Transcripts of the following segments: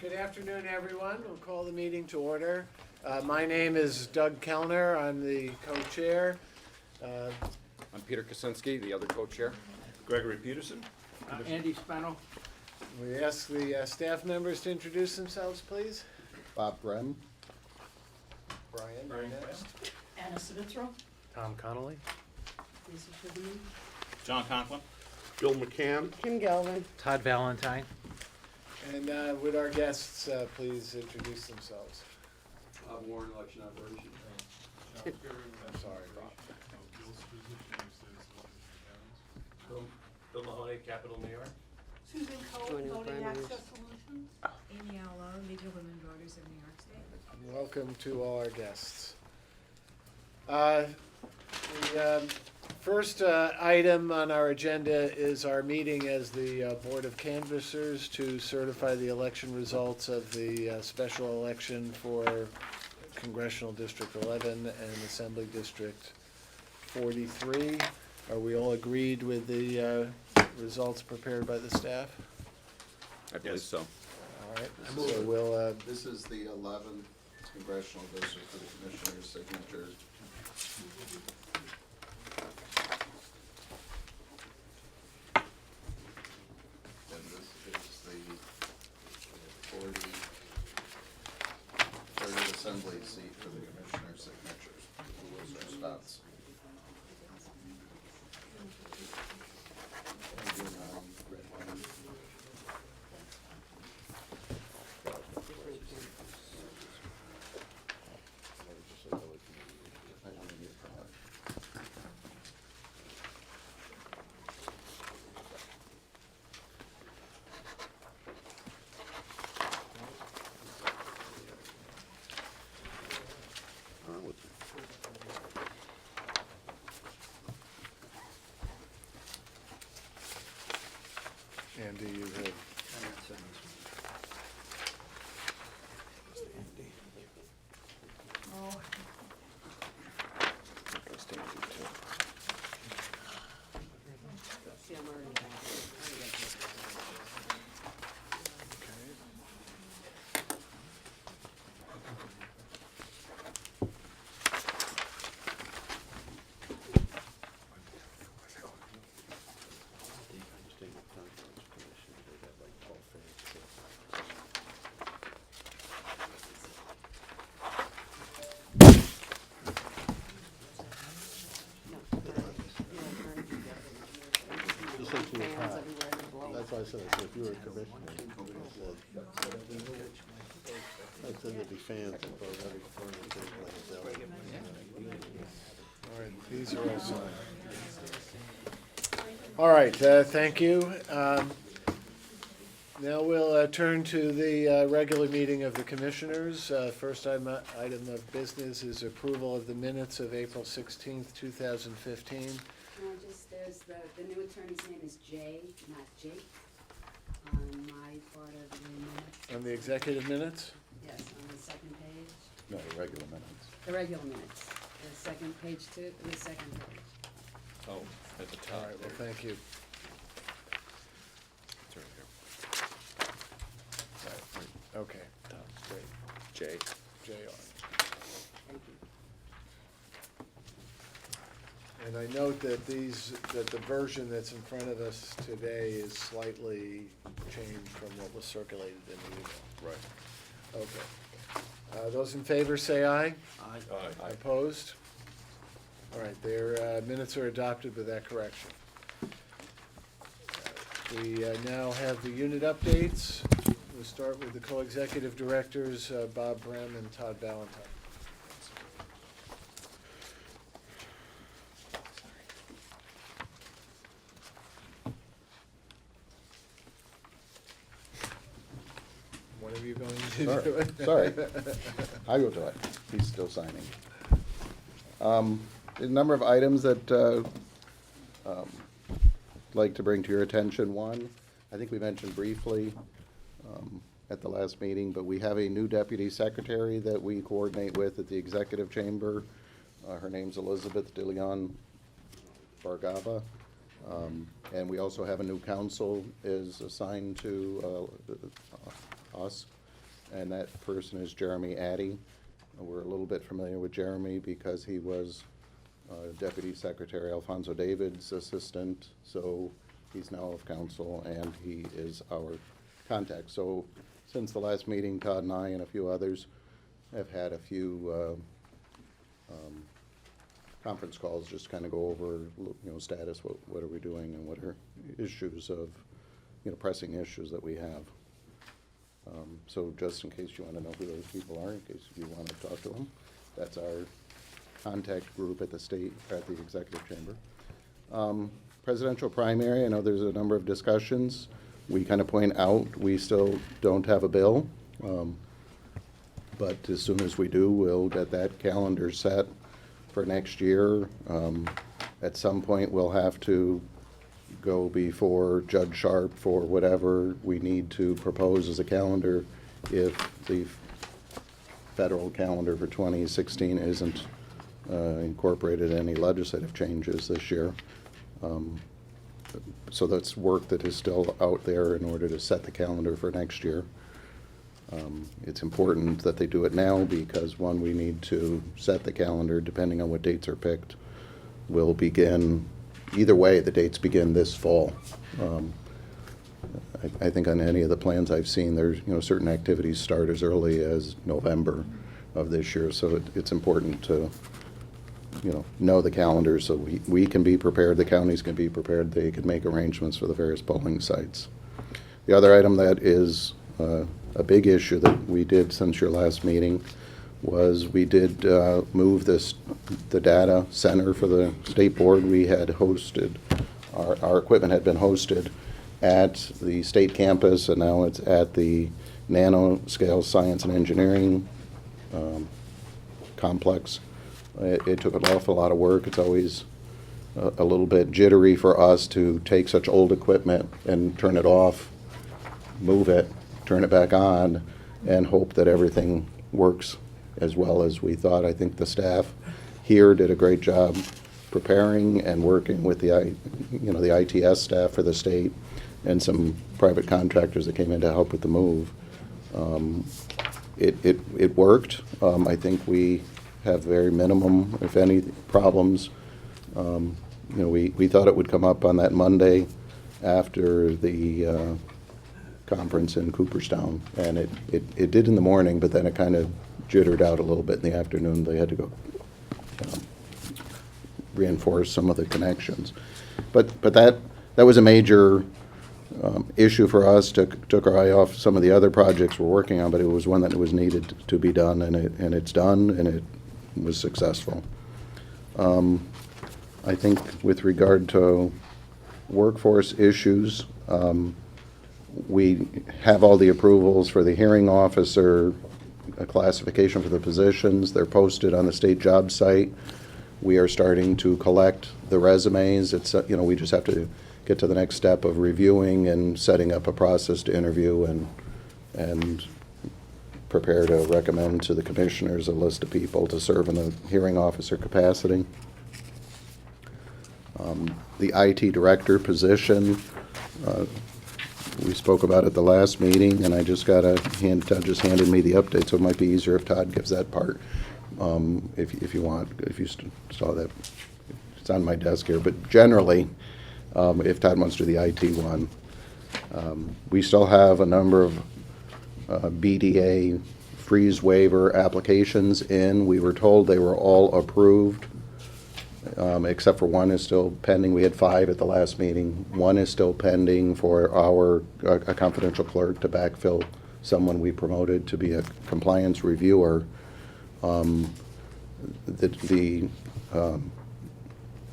Good afternoon, everyone. We'll call the meeting to order. My name is Doug Kellner. I'm the co-chair. I'm Peter Kosinski, the other co-chair. Gregory Peterson. Andy Spano. We ask the staff members to introduce themselves, please. Bob Brehm. Brian, you're next. Anna Savitro. Tom Connolly. Lisa Schiavone. John Conklin. Bill McCann. Kim Galvin. Todd Valentine. And would our guests please introduce themselves? Warren Election Operations. I'm sorry, Bob. Bill Mahoney, Capital New York. Susan Cole, Joining Voting primaries. Access Solutions. Amy Allo, League of Women Voters of New York State. Welcome to all our guests. The first item on our agenda is our meeting as the Board of Canvassers to certify the election results of the special election for Congressional District 11 and Assembly District 43. Are we all agreed with the results prepared by the staff? I believe Yes. so. All right, so we'll, This is the 11th Congressional District for the Commissioner's signatures. And this is the 43rd Assembly seat for the Commissioner's signatures. Those are spots. Andy, you have. Oh, See, I'm already back. Fans everywhere to blow. That's why I said, if you were a commissioner, I said there'd be fans in front of every corner of the place. All right, these are all signed. All right, thank you. Now we'll turn to the regular meeting of the commissioners. First item of business is approval of the minutes of April 16th, 2015. There's the new attorney's name is Jay, not Jake, on my part of the minutes. On the executive minutes? Yes, on the second page, No, the regular minutes. the regular minutes, the second page two, the second page. Oh, at the top. All right, well, thank you. It's right here. Okay, great. Jay. JR. Thank you. And I note that that the version that's in front of us today is slightly changed from what was circulated in the email. Right. Okay. Those in favor say aye. Aye. Opposed? All right, their minutes are adopted with that correction. We now have the unit updates. We'll start with the co-executive directors, Bob Brehm and Todd Valentine. One of you going to do it? Sorry. I will do it. He's still signing. A number of items that I'd like to bring to your attention. One, I think we mentioned briefly at the last meeting, but we have a new deputy secretary that we coordinate with at the executive chamber. Her name's Elizabeth DeLeon Bargava. And we also have a new counsel is assigned to us. and that person is Jeremy Addy. We're a little bit familiar with Jeremy because he was Deputy Secretary Alfonso David's assistant, so he's now of council, and he is our contact. So since the last meeting, Todd and I and a few others have had a few conference calls, just kind of go over, status, what are we doing, and what are issues of, pressing issues that we have. So just in case you want to know who those people are, in case you want to talk to them, that's our contact group at the state, at the executive chamber. Presidential primary, I know there's a number of discussions. We kind of point out we still don't have a bill, but as soon as we do, we'll get that calendar set for next year. At some point, we'll have to go before Judge Sharp for whatever we need to propose as a calendar if the federal calendar for 2016 isn't incorporated any legislative changes this year. So that's work that is still out there in order to set the calendar for next year. It's important that they do it now because, one, we need to set the calendar, depending on what dates are picked, will begin, either way, the dates begin this fall. I think on any of the plans I've seen, there's, certain activities start as early as November of this year, so it's important to, know the calendar so we can be prepared, the counties can be prepared, they can make arrangements for the various polling sites. The other item that is a big issue that we did since your last meeting was we did move the data center for the state board. We had hosted, our equipment had been hosted at the state campus, and now it's at the Nanoscale Science and Engineering complex. It took an awful lot of work. It's always a little bit jittery for us to take such old equipment and turn it off, move it, turn it back on, and hope that everything works as well as we thought. I think the staff here did a great job preparing and working with the ITS staff for the state and some private contractors that came in to help with the move. It worked. I think we have very minimum, if any, problems. We thought it would come up on that Monday after the conference in Cooperstown, and it did in the morning, but then it kind of jittered out a little bit in the afternoon. They had to go reinforce some of the connections. But that was a major issue for us. Took our eye off some of the other projects we're working on, but it was one that was needed to be done, and it's done, and it was successful. I think with regard to workforce issues, we have all the approvals for the hearing officer, a classification for the positions. They're posted on the state job site. We are starting to collect the resumes. It's, we just have to get to the next step of reviewing and setting up a process to interview and prepare to recommend to the commissioners a list of people to serve in the hearing officer capacity. The IT director position, we spoke about at the last meeting, and I just got Todd just handed me the update, so it might be easier if Todd gives that part, if you want, if you saw that. It's on my desk here, but generally, if Todd wants to do the IT one, we still have a number of BDA freeze waiver applications in. We were told they were all approved, except for one is still pending. We had 5 at the last meeting. One is still pending for a confidential clerk to backfill someone we promoted to be a compliance reviewer. The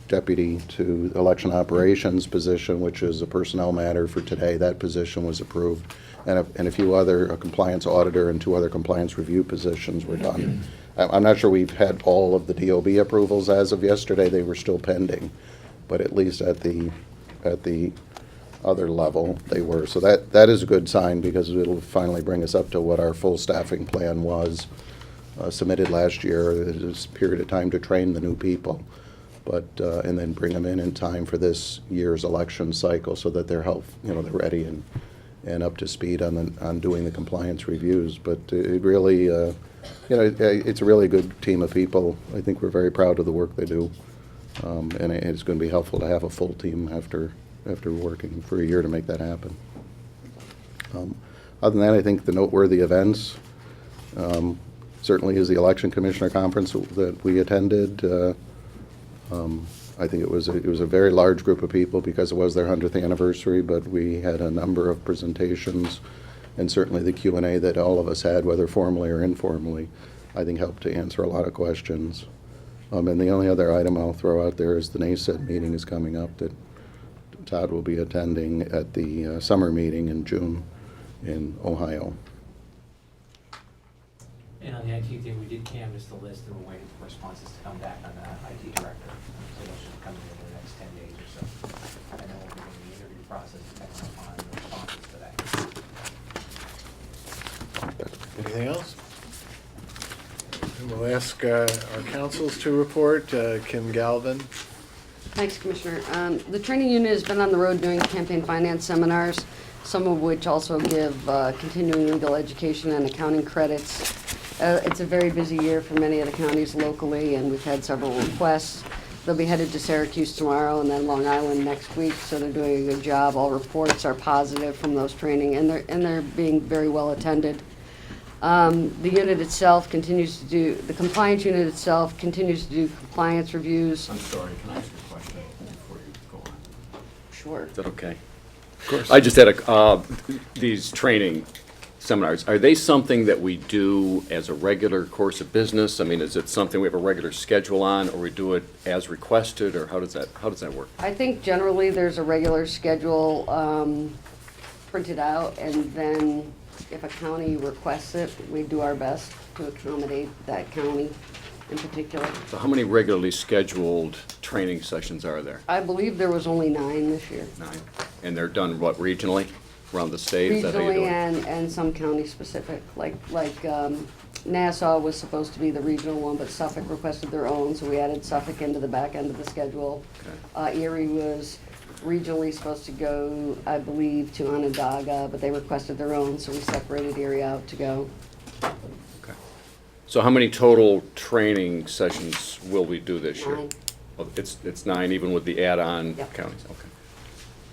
deputy to election operations position, which is a personnel matter for today, that position was approved. And a few other, a compliance auditor and 2 other compliance review positions were done. I'm not sure we've had all of the DOB approvals as of yesterday. They were still pending, but at least at the other level, they were. So that is a good sign, because it'll finally bring us up to what our full staffing plan was submitted last year. There's a period of time to train the new people, but and then bring them in time for this year's election cycle so that they're they're ready and up to speed on doing the compliance reviews. But it really, it's a really good team of people. I think we're very proud of the work they do. And it's going to be helpful to have a full team after working for a year to make that happen. Other than that, I think the noteworthy events certainly is the Election Commissioner Conference that we attended. I think it was a very large group of people because it was their 100th anniversary, but we had a number of presentations, and certainly the Q&A that all of us had, whether formally or informally, I think helped to answer a lot of questions. And the only other item I'll throw out there is the NASED meeting is coming up that Todd will be attending at the summer meeting in June in Ohio. And on the IT thing, we did canvass the list and we're waiting for responses to come back on the IT director. So those should come in the next 10 days or so. And then we'll begin the interview process depending upon the responses to that. Anything else? And we'll ask our councils to report. Kim Galvin. Thanks, Commissioner. The training unit has been on the road doing campaign finance seminars, some of which also give continuing legal education and accounting credits. It's a very busy year for many of the counties locally, and we've had several requests. They'll be headed to Syracuse tomorrow and then Long Island next week, so they're doing a good job. All reports are positive from those training, and they're being very well attended. The unit itself continues to do, the compliance unit itself continues to do compliance reviews. I'm sorry, can I ask you a question before you go on? Sure. Is that okay? Of course. I just had these training seminars, are they something that we do as a regular course of business? I mean, is it something we have a regular schedule on, or we do it as requested, or how does that work? I think generally there's a regular schedule printed out, and then if a county requests it, we do our best to accommodate that county in particular. So how many regularly scheduled training sessions are there? I believe there was only 9 this year. 9. And they're done, what, regionally, around the state? Is that how you do Regionally it? and some county specific, like Nassau was supposed to be the regional one, but Suffolk requested their own, so we added Suffolk into the back end of the schedule. Erie was regionally supposed to go, I believe, to Onondaga, but they requested their own, so we separated Erie out to go. Okay. So how many total training sessions will we do this year? 9. Oh, it's 9, even with the add-on Yep. counties, okay.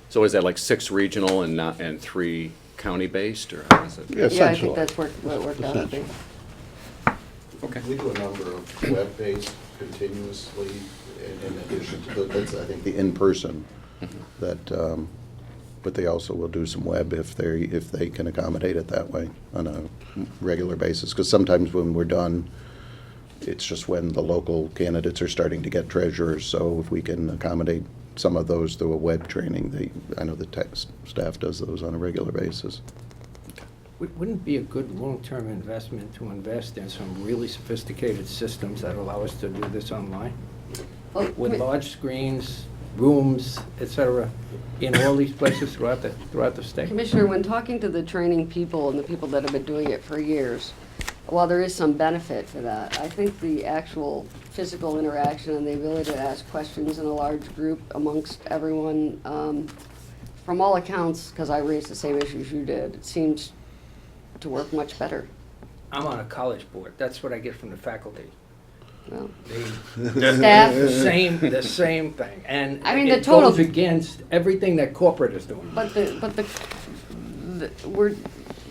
So is that like 6 regional and 3 county-based, or how is it? Yeah, Yeah, I essentially. think that's what it worked out to be. Okay. We do a number of web-based continuously in addition to that's, I think, the in-person that, but they also will do some web if they can accommodate it that way on a regular basis. Because sometimes when we're done, it's just when the local candidates are starting to get treasurers. So if we can accommodate some of those through a web training, I know the tech staff does those on a regular basis. Wouldn't it be a good long-term investment to invest in some really sophisticated systems that allow us to do this online? Well, With large screens, rooms, et cetera, in all these places throughout the state? Commissioner, when talking to the training people and the people that have been doing it for years, while there is some benefit to that, I think the actual physical interaction and the ability to ask questions in a large group amongst everyone, from all accounts, because I raised the same issues you did, it seems to work much better. I'm on a college board. That's what I get from the faculty. Well, They staff, the same thing, and I mean, it the total- goes against everything that corporate is doing. but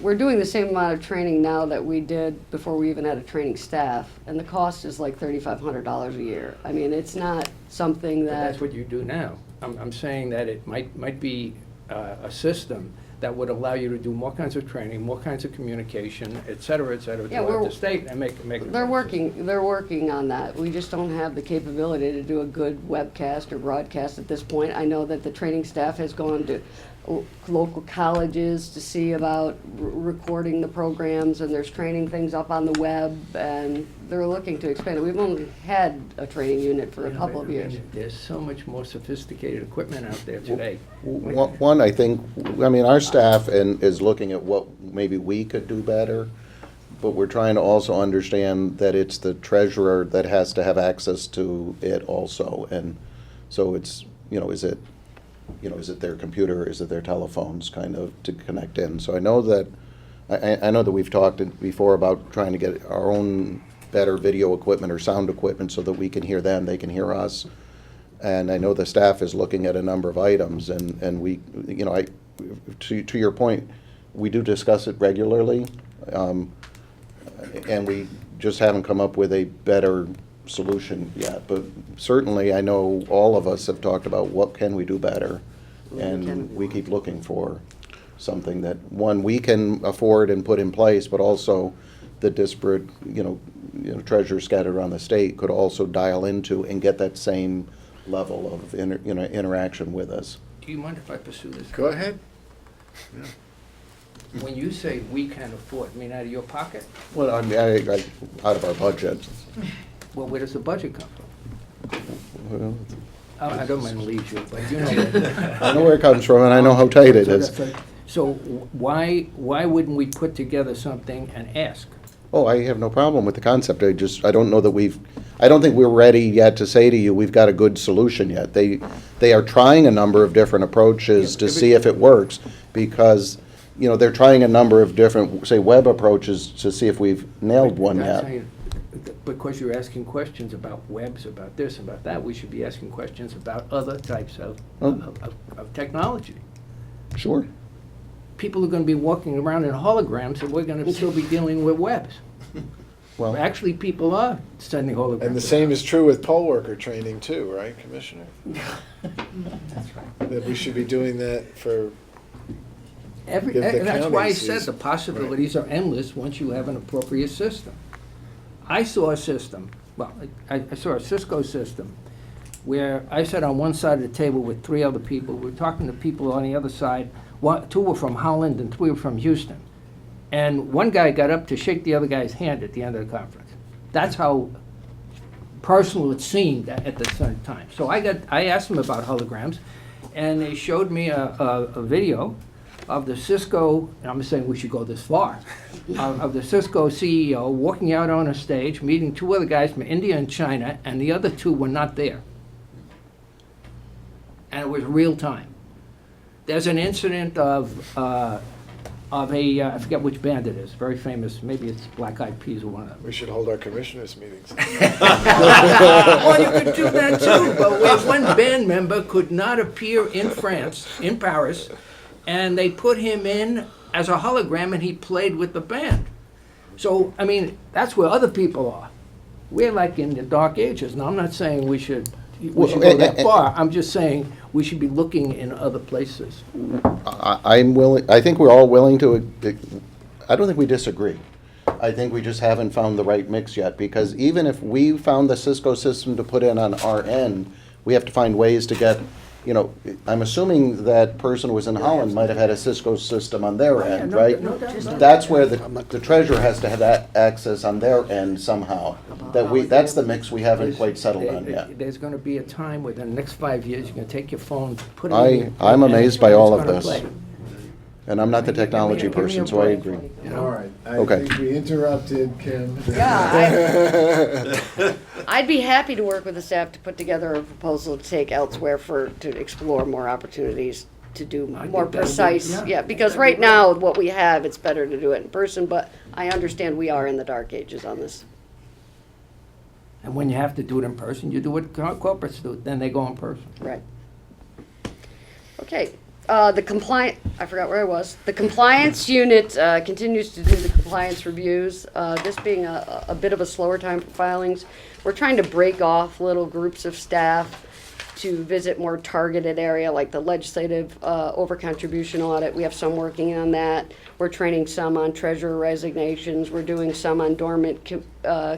we're doing the same amount of training now that we did before we even had a training staff, and the cost is like $3,500 a year. I mean, it's not something But that, that's what you do now. I'm saying that it might be a system that would allow you to do more kinds of training, more kinds of communication, et cetera, Yeah, throughout we're- the state, and make it. they're working on that. We just don't have the capability to do a good webcast or broadcast at this point. I know that the training staff has gone to local colleges to see about recording the programs, and there's training things up on the web, and they're looking to expand it. We've only had a training unit for a Yeah, couple but of I years. mean, There's so much more sophisticated equipment out there today. One, I think, I mean, our staff is looking at what maybe we could do better, but we're trying to also understand that it's the treasurer that has to have access to it also. And so it's, is it is it their computer, is it their telephones, kind of, to connect in. So I know that, I know that we've talked before about trying to get our own better video equipment or sound equipment so that we can hear them, they can hear us. And I know the staff is looking at a number of items, and we, to your point, we do discuss it regularly, and we just haven't come up with a better solution yet. But certainly, I know all of us have talked about what can we do better, and we keep looking for something that, one, we can afford and put in place, but also the disparate, treasures scattered around the state could also dial into and get that same level of interaction with us. Do you mind if I pursue this? Go ahead. When you say we can afford, I mean out of your pocket? Well, I mean, out of our budget. Well, where does the budget come from? Well, I don't mind to leave you, but you know that. I know where it comes from, and I know how tight it is. So why wouldn't we put together something and ask? Oh, I have no problem with the concept. I don't know that I don't think we're ready yet to say to you, we've got a good solution yet. They are trying a number of different approaches to see if it works, because, they're trying a number of different, say, web approaches to see if we've nailed one That's yet. how you- Because you're asking questions about webs, about this, about that, we should be asking questions about other types of technology. Sure. People are gonna be walking around in holograms, and we're gonna still be dealing with webs. Well, Actually, people are sending holograms. And the same is true with poll worker training too, right, Commissioner? That's right. That we should be doing that for, Every, give the and that's why I counties said these- the possibilities are endless once you have an appropriate system. I saw a system, well, I saw a Cisco system where I sat on one side of the table with 3 other people. We were talking to people on the other side. 2 were from Holland and 3 were from Houston. And one guy got up to shake the other guy's hand at the end of the conference. That's how personal it seemed at the same time. So I asked them about holograms, and they showed me a video of the Cisco, and I'm saying we should go this far, of the Cisco CEO walking out on a stage, meeting 2 other guys from India and China, and the other 2 were not there. And it was real time. There's an incident of a, I forget which band it is, very famous, maybe it's Black Eyed Peas or one of them. we should hold our commissioners' meetings. Well, you could do that too, but where one band member could not appear in France, in Paris, and they put him in as a hologram and he played with the band. So, I mean, that's where other people are. We're like in the dark ages. Now, I'm not saying we should go that far. I'm just saying we should be looking in other places. I'm willing, I think we're all willing to, I don't think we disagree. I think we just haven't found the right mix yet, because even if we found the Cisco system to put in on our end, we have to find ways to get, I'm assuming that person who was in Holland might have had a Cisco system on their end, no- right? no doubt. That's where the treasurer has to have that access on their end somehow. That's the mix we haven't quite settled on yet. There's gonna be a time within the next 5 years, you're gonna take your phone, put it in. I'm amazed by all of and it's this. gonna play. And I'm not the technology Give me a person, so I break. agree. You know? All right, I Okay. think we interrupted Kim. Yeah, I'd be happy to work with the staff to put together a proposal to take elsewhere to explore more opportunities to do I think more that'd be- precise, yeah, yeah, because that'd be right great. now, what we have, it's better to do it in person, but I understand we are in the dark ages on this. And when you have to do it in person, you do what corporates do, then they go in person. Right. Okay, I forgot where I was. The compliance unit continues to do the compliance reviews. This being a bit of a slower time for filings, we're trying to break off little groups of staff to visit more targeted area, like the legislative overcontribution audit. We have some working on that. We're training some on treasurer resignations. We're doing some on dormant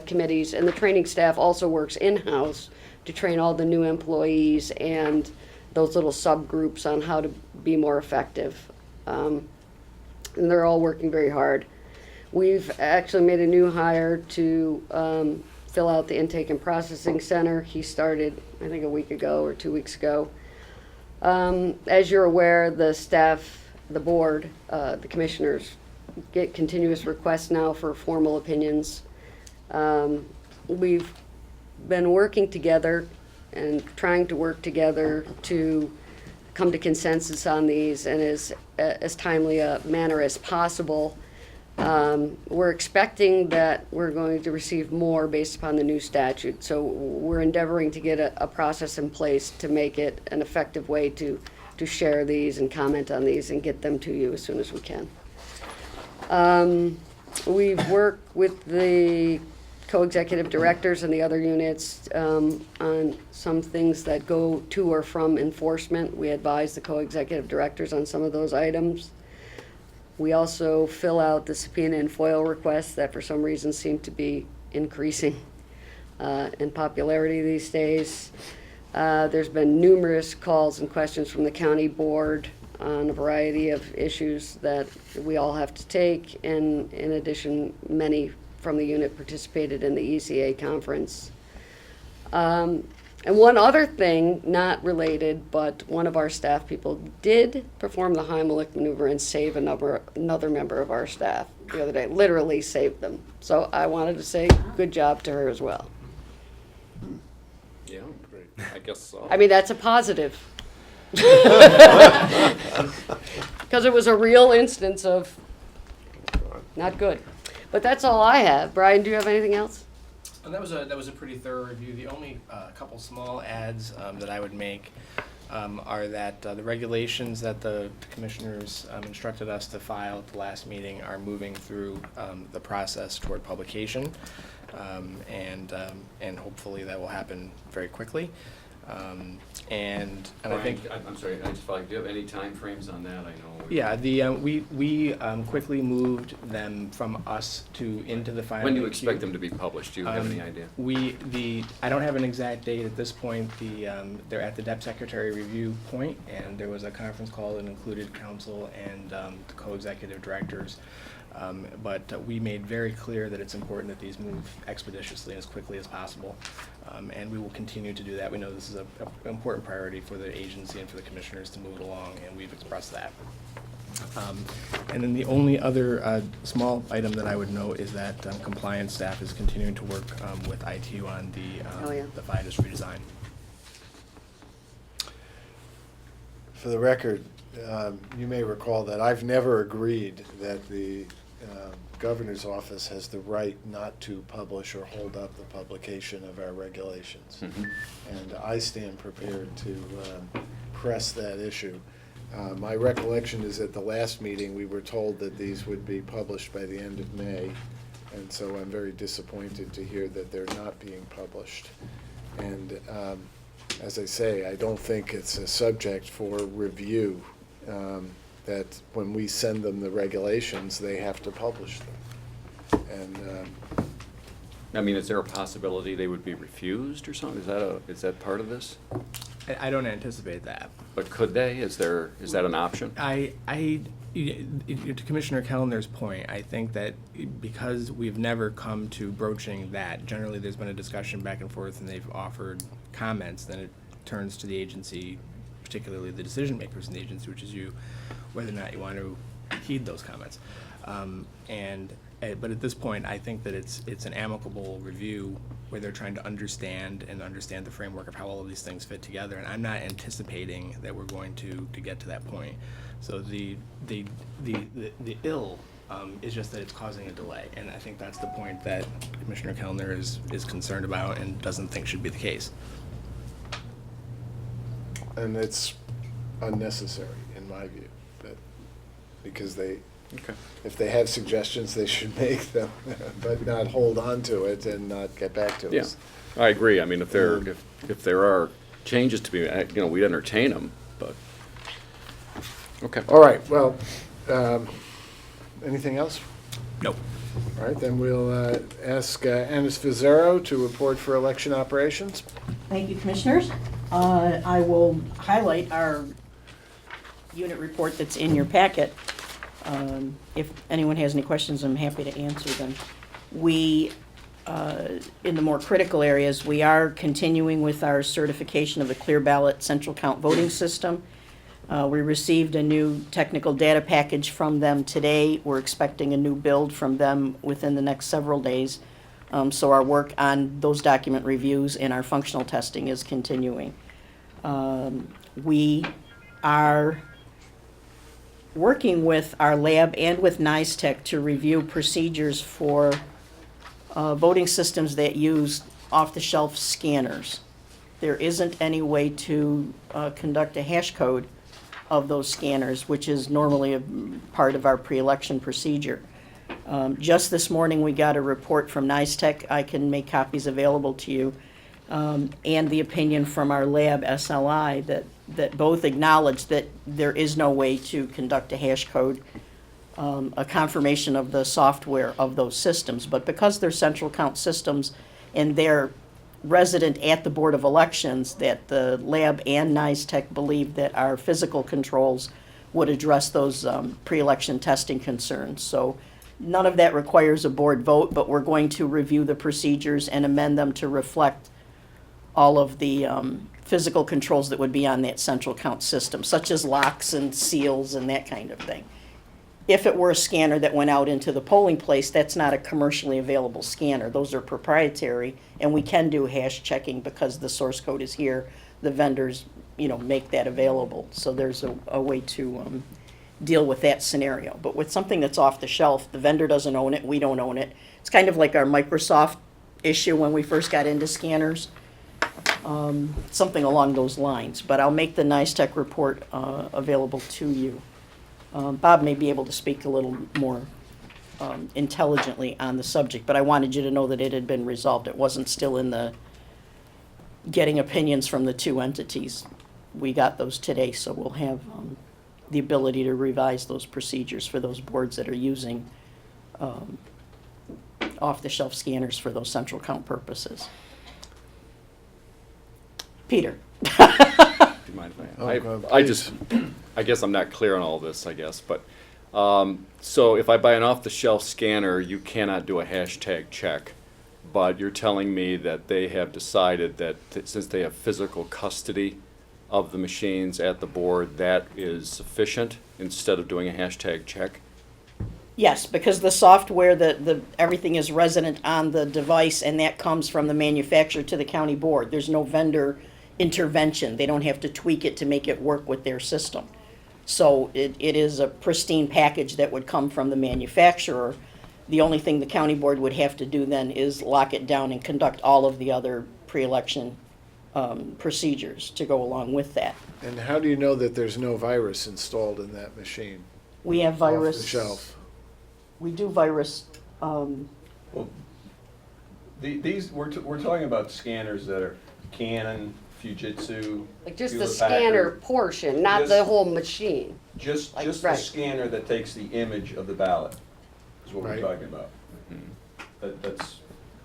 committees. And the training staff also works in-house to train all the new employees and those little subgroups on how to be more effective. And they're all working very hard. We've actually made a new hire to fill out the intake and processing center. He started, I think, a week ago or 2 weeks ago. As you're aware, the staff, the board, the commissioners get continuous requests now for formal opinions. We've been working together and trying to work together to come to consensus on these in as timely a manner as possible. We're expecting that we're going to receive more based upon the new statute. So we're endeavoring to get a process in place to make it an effective way to share these and comment on these and get them to you as soon as we can. We've worked with the co-executive directors and the other units on some things that go to or from enforcement. We advise the co-executive directors on some of those items. We also fill out the subpoena and FOIL requests that for some reason seem to be increasing in popularity these days. There's been numerous calls and questions from the county board on a variety of issues that we all have to take, and in addition, many from the unit participated in the ECA conference. And one other thing, not related, but one of our staff people did perform the Heimlich maneuver and save another member of our staff the other day, literally saved them. So I wanted to say good job to her as well. Yeah, great. I guess so. I mean, that's a positive. Because it was a real instance of not good. But that's all I have. Brian, do you have anything else? And that was a pretty thorough review. The only couple small adds that I would make are that the regulations that the commissioners instructed us to file at the last meeting are moving through the process toward publication, and hopefully that will happen very quickly. And I think I'm sorry, I just felt like, do you have any timeframes on that? I know. yeah, we quickly moved them from us to into the final. When do you queue. expect them to be published? Do you have any idea? I don't have an exact date at this point. They're at the Dep Secretary review point, and there was a conference call that included council and the co-executive directors. But we made very clear that it's important that these move expeditiously and as quickly as possible, and we will continue to do that. We know this is an important priority for the agency and for the commissioners to move it along, and we've expressed that. And then the only other small item that I would note is that compliance staff is continuing to work with ITU on the fire industry design. For the record, you may recall that I've never agreed that the governor's office has the right not to publish or hold up the publication of our regulations. Mm-hmm. And I stand prepared to press that issue. My recollection is at the last meeting, we were told that these would be published by the end of May, and so I'm very disappointed to hear that they're not being published. And as I say, I don't think it's a subject for review, that when we send them the regulations, they have to publish them. And I mean, is there a possibility they would be refused or something? Is that part of this? I don't anticipate that. But could they? Is that an option? To Commissioner Kellner's point, I think that because we've never come to broaching that, generally there's been a discussion back and forth and they've offered comments, then it turns to the agency, particularly the decision makers in the agency, which is you, whether or not you want to heed those comments. But at this point, I think that it's an amicable review where they're trying to understand the framework of how all of these things fit together. And I'm not anticipating that we're going to get to that point. So the ill is just that it's causing a delay. And I think that's the point that Commissioner Kellner is concerned about and doesn't think should be the case. and it's unnecessary, in my view, because if they have suggestions, they should make them, but not hold on to it and not get back to us. Yeah, I agree. I mean, if there are changes to be, we'd entertain them, but, okay. All right, well, anything else? Nope. All right, then we'll ask Anis Vizero to report for election operations. Thank you, Commissioners. I will highlight our unit report that's in your packet. If anyone has any questions, I'm happy to answer them. We, in the more critical areas, we are continuing with our certification of the Clear Ballot Central Count voting system. We received a new technical data package from them today. We're expecting a new build from them within the next several days. So our work on those document reviews and our functional testing is continuing. We are working with our lab and with Nysboe to review procedures for voting systems that use off-the-shelf scanners. There isn't any way to conduct a hash code of those scanners, which is normally a part of our pre-election procedure. Just this morning, we got a report from Nysboe. I can make copies available to you, and the opinion from our lab, SLI, that both acknowledge that there is no way to conduct a hash code, a confirmation of the software of those systems. But because they're central count systems and they're resident at the Board of Elections, that the lab and Nysboe believe that our physical controls would address those pre-election testing concerns. So none of that requires a board vote, but we're going to review the procedures and amend them to reflect all of the physical controls that would be on that central count system, such as locks and seals and that kind of thing. If it were a scanner that went out into the polling place, that's not a commercially available scanner. Those are proprietary, and we can do hash checking because the source code is here. The vendors, make that available. So there's a way to deal with that scenario. But with something that's off the shelf, the vendor doesn't own it, we don't own it. It's kind of like our Microsoft issue when we first got into scanners. Something along those lines. But I'll make the Nysboe report available to you. Bob may be able to speak a little more intelligently on the subject, but I wanted you to know that it had been resolved. It wasn't still in the getting opinions from the two entities. We got those today, so we'll have the ability to revise those procedures for those boards that are using off-the-shelf scanners for those central count purposes. Peter. Do you mind if Oh, go ahead, I please. just, I guess I'm not clear on all this, I guess, but, so if I buy an off-the-shelf scanner, you cannot do a hashtag check, but you're telling me that they have decided that since they have physical custody of the machines at the board, that is sufficient instead of doing a hashtag check? Yes, because the software, everything is resident on the device, and that comes from the manufacturer to the county board. There's no vendor intervention. They don't have to tweak it to make it work with their system. So it is a pristine package that would come from the manufacturer. The only thing the county board would have to do then is lock it down and conduct all of the other pre-election procedures to go along with that. And how do you know that there's no virus installed in that machine? We have virus. Off the shelf. We do virus. Well, these, we're talking about scanners that are Canon, Fujitsu. Like just the Hewlett scanner Packard. portion, not the Just- whole machine. Just Like, the right. scanner that takes the image of the ballot is what Right. we're talking about.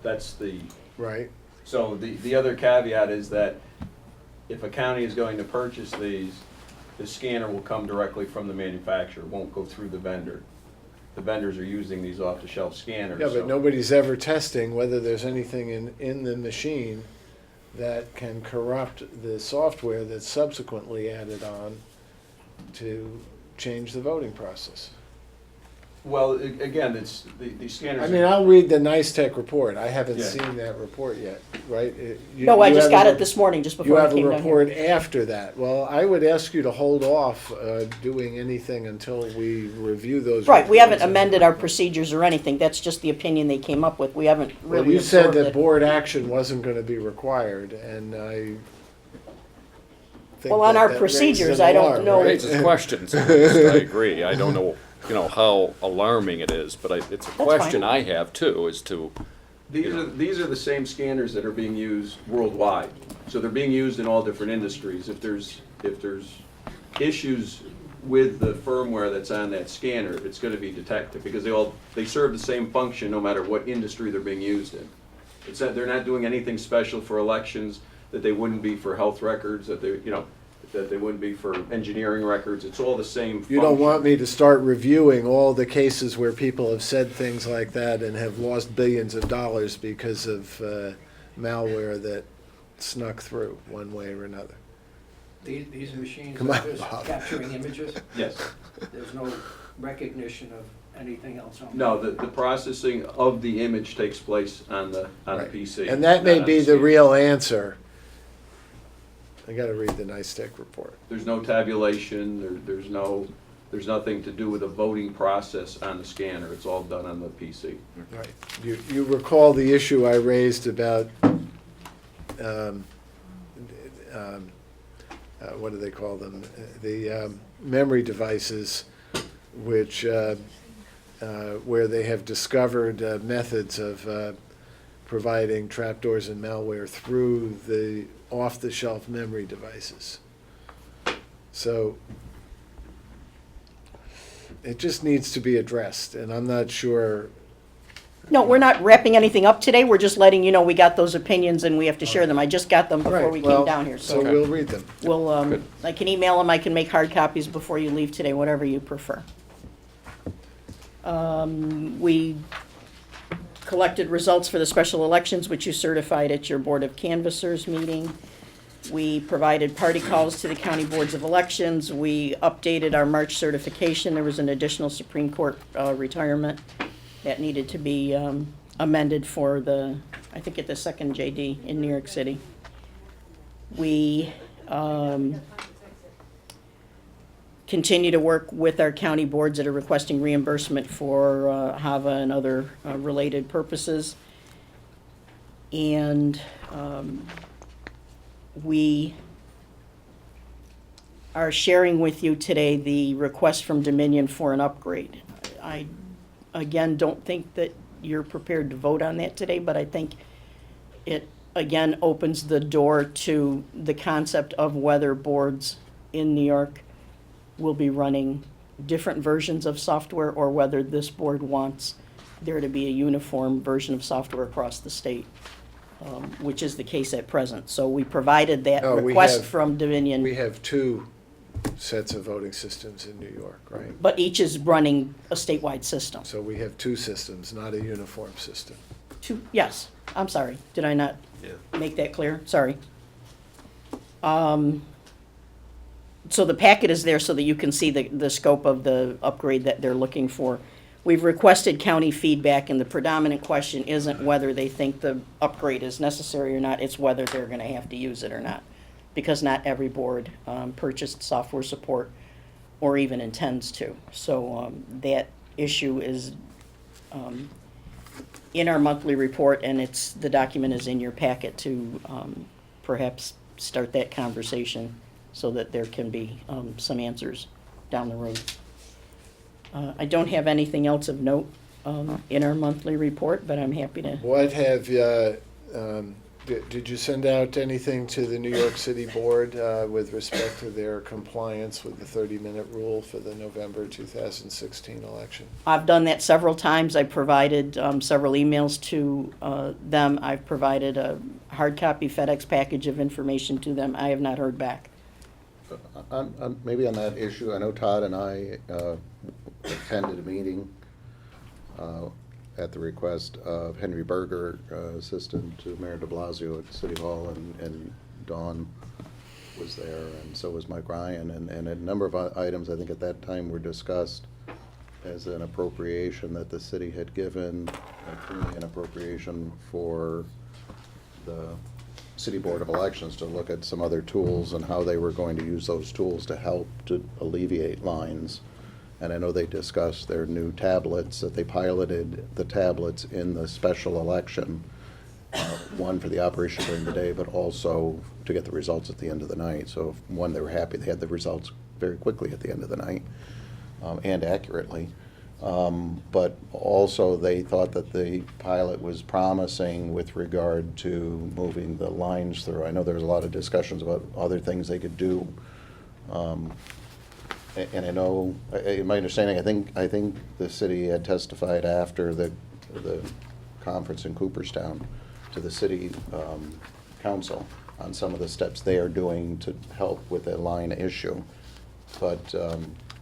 That's the, Right. so the other caveat is that if a county is going to purchase these, the scanner will come directly from the manufacturer, won't go through the vendor. The vendors are using these off-the-shelf scanners. Yeah, so- but nobody's ever testing whether there's anything in the machine that can corrupt the software that's subsequently added on to change the voting process. Well, again, it's, the scanners. I mean, I'll read the Nysboe report. I haven't Yeah. seen that report yet, right? No, I just got have it this morning, just You before I have a came down here. report after that. Well, I would ask you to hold off doing anything until we review those. Right, we haven't reports. amended our procedures or anything. That's just the opinion they came up with. We haven't Well, really you said absorbed that it. board action wasn't going to be required, and I think Well, on that our that procedures, raises an I don't alarm, know. right? Raises questions, I agree. I don't know, how alarming it is, but it's a fine. question I have too, as to, These are the same scanners that are being used worldwide. So they're being used in all different industries. If there's issues with the firmware that's on that scanner, it's going to be detected because they serve the same function no matter what industry they're being used in. It's that they're not doing anything special for elections that they wouldn't be for health records, that they wouldn't be for engineering records. It's all the same function. You don't want me to start reviewing all the cases where people have said things like that and have lost billions of dollars because of malware that snuck through one way or another. These machines Come are on, just Bob. capturing images? Yes. There's no recognition of anything else on them? No, the processing of the image takes place on the Right. PC. And that may not on be the scanner. real answer. I gotta read the NYSTEC report. There's no tabulation, there's nothing to do with the voting process on the scanner. It's all done on the PC. Right. You recall the issue I raised about, what do they call them? The memory devices, which, where they have discovered methods of providing trapdoors and malware through the off-the-shelf memory devices. So it just needs to be addressed, and I'm not sure. No, we're not wrapping anything up today, we're just letting you know we got those opinions and we have to share them. I just got them before Right, we well, came down here, So so we'll read them. we'll, Good. I can email them, I can make hard copies before you leave today, whatever you prefer. We collected results for the special elections, which you certified at your Board of Canvassers meeting. We provided party calls to the county boards of elections. We updated our March certification. There was an additional Supreme Court retirement that needed to be amended for the, I think at the second JD in New York City. We continue to work with our county boards that are requesting reimbursement for HAVA and other related purposes. And we are sharing with you today the request from Dominion for an upgrade. I, again, don't think that you're prepared to vote on that today, but I think it, again, opens the door to the concept of whether boards in New York will be running different versions of software, or whether this board wants there to be a uniform version of software across the state, which is the case at present. So we provided that No, we request have- from Dominion. We have two sets of voting systems in New York, right? But each is running a statewide system. So we have two systems, not a uniform system. Yes, I'm sorry. Did I not make that clear? Sorry. So the packet is there so that you can see the scope of the upgrade that they're looking for. We've requested county feedback, and the predominant question isn't whether they think the upgrade is necessary or not, it's whether they're gonna have to use it or not. Because not every board purchased software support or even intends to. So that issue is in our monthly report, and the document is in your packet to perhaps start that conversation so that there can be some answers down the road. I don't have anything else of note in our monthly report, but I'm happy to. What have, did you send out anything to the New York City Board with respect to their compliance with the 30-minute rule for the November 2016 election? I've done that several times. I provided several emails to them. I've provided a hard copy FedEx package of information to them. I have not heard back. Maybe on that issue, I know Todd and I attended a meeting at the request of Henry Berger, Assistant to Mayor de Blasio at City Hall, and Dawn was there, and so was Mike Ryan, and a number of items I think at that time were discussed as an appropriation that the city had given, clearly an appropriation for the City Board of Elections to look at some other tools and how they were going to use those tools to help to alleviate lines. And I know they discussed their new tablets, that they piloted the tablets in the special election, one for the operation during the day, but also to get the results at the end of the night. So, one, they were happy they had the results very quickly at the end of the night, and accurately. But also they thought that the pilot was promising with regard to moving the lines through. I know there was a lot of discussions about other things they could do. And I know, in my understanding, I think the city had testified after the conference in Cooperstown to the city council on some of the steps they are doing to help with the line issue. But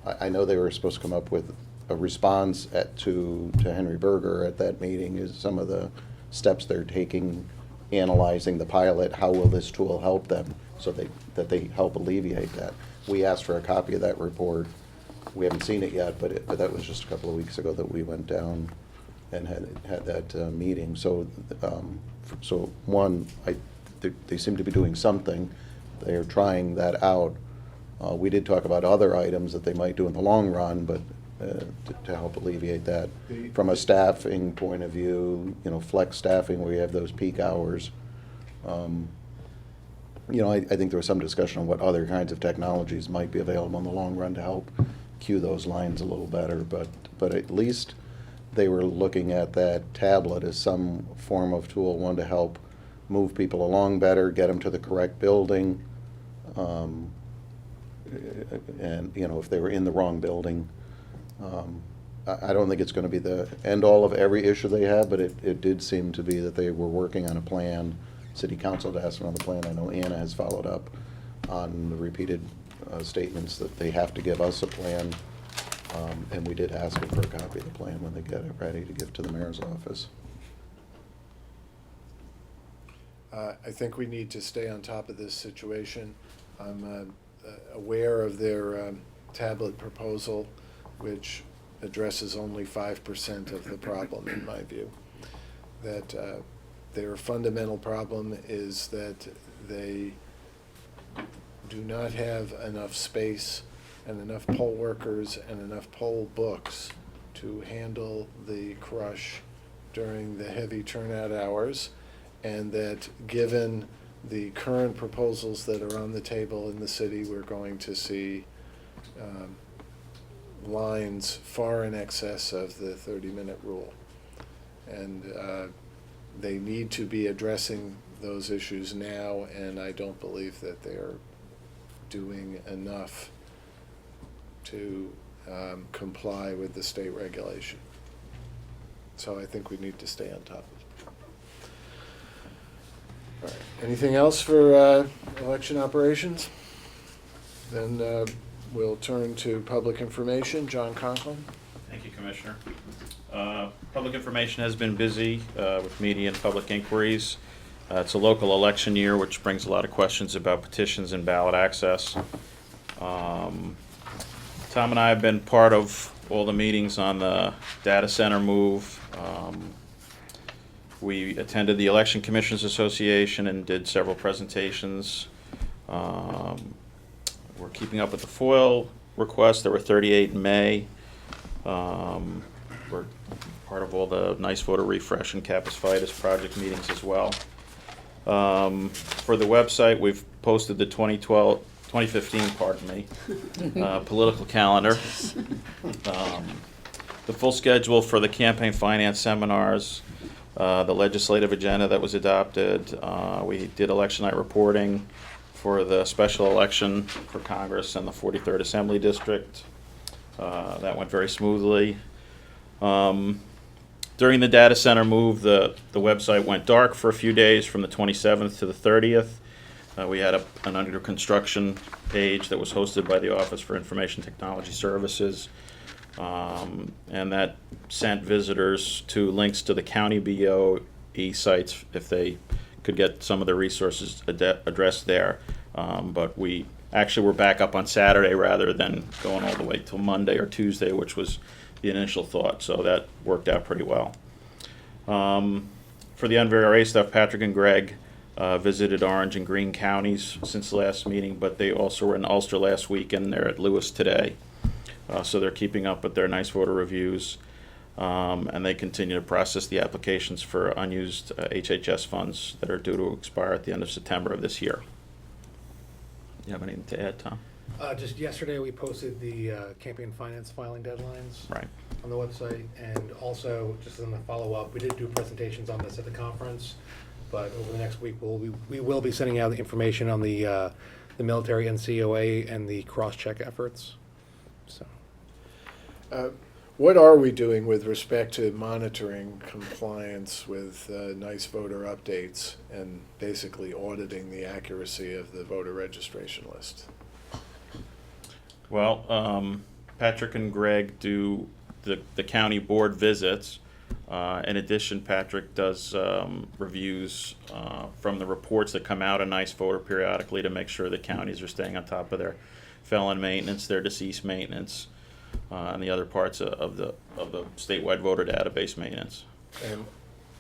I know they were supposed to come up with a response to Henry Berger at that meeting, is some of the steps they're taking, analyzing the pilot, how will this tool help them, so that they help alleviate that. We asked for a copy of that report. We haven't seen it yet, but that was just a couple of weeks ago that we went down and had that meeting. So, one, they seem to be doing something. they're trying that out. We did talk about other items that they might do in the long run, but to help alleviate that. From a staffing point of view, flex staffing where you have those peak hours. I think there was some discussion on what other kinds of technologies might be available in the long run to help queue those lines a little better, but at least they were looking at that tablet as some form of tool, one to help move people along better, get them to the correct building, and if they were in the wrong building. I don't think it's going to be the end-all of every issue they have, but it did seem to be that they were working on a plan. City Council had asked them on the plan. I know Anna has followed up on the repeated statements that they have to give us a plan, and we did ask them for a copy of the plan when they get it ready to give to the mayor's office. I think we need to stay on top of this situation. I'm aware of their tablet proposal, which addresses only 5% of the problem, in my view. That their fundamental problem is that they do not have enough space and enough poll workers and enough poll books to handle the crush during the heavy turnout hours, and that given the current proposals that are on the table in the city, we're going to see lines far in excess of the 30-minute rule. And they need to be addressing those issues now, and I don't believe that they're doing enough to comply with the state regulation. So I think we need to stay on top of it. All right. Anything else for election operations? Then we'll turn to public information. John Conklin. Thank you, Commissioner. Public information has been busy with media and public inquiries. It's a local election year, which brings a lot of questions about petitions and ballot access. Tom and I have been part of all the meetings on the data center move. We attended the Election Commissioners Association and did several presentations. We're keeping up with the FOIL requests. There were 38 in May. We're part of all the Nysboe Refresh and Campus Vitus project meetings as well. For the website, we've posted the 2015, political calendar. The full schedule for the campaign finance seminars, the legislative agenda that was adopted. We did election night reporting for the special election for Congress and the 43rd Assembly District. That went very smoothly. During the data center move, the website went dark for a few days from the 27th to the 30th. We had an under construction page that was hosted by the Office for Information Technology Services, and that sent visitors to links to the county BOE sites if they could get some of the resources addressed there. But we actually were back up on Saturday rather than going all the way till Monday or Tuesday, which was the initial thought, so that worked out pretty well. For the NVRA stuff, Patrick and Greg visited Orange and Greene counties since the last meeting, but they also were in Ulster last week and they're at Lewis today. So they're keeping up with their nice voter reviews, and they continue to process the applications for unused HHS funds that are due to expire at the end of September of this year. You have anything to add, Tom? Just yesterday, we posted the campaign finance filing deadlines Right. on the website, and also, just in the follow-up, we did do presentations on this at the conference, but over the next week, we will be sending out the information on the military NCOA and the cross-check efforts. So, What are we doing with respect to monitoring compliance with nice voter updates and basically auditing the accuracy of the voter registration list? Well, Patrick and Greg do the county board visits. In addition, Patrick does reviews from the reports that come out of Nice Voter periodically to make sure the counties are staying on top of their felon maintenance, their deceased maintenance, and the other parts of the statewide voter database maintenance. And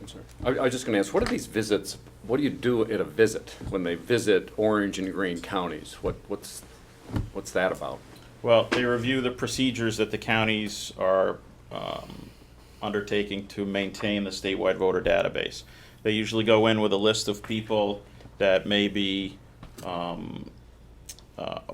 I'm sorry. I was just gonna ask, what are these visits, what do you do at a visit when they visit Orange and Greene counties? What's that about? Well, they review the procedures that the counties are undertaking to maintain the statewide voter database. They usually go in with a list of people that may be a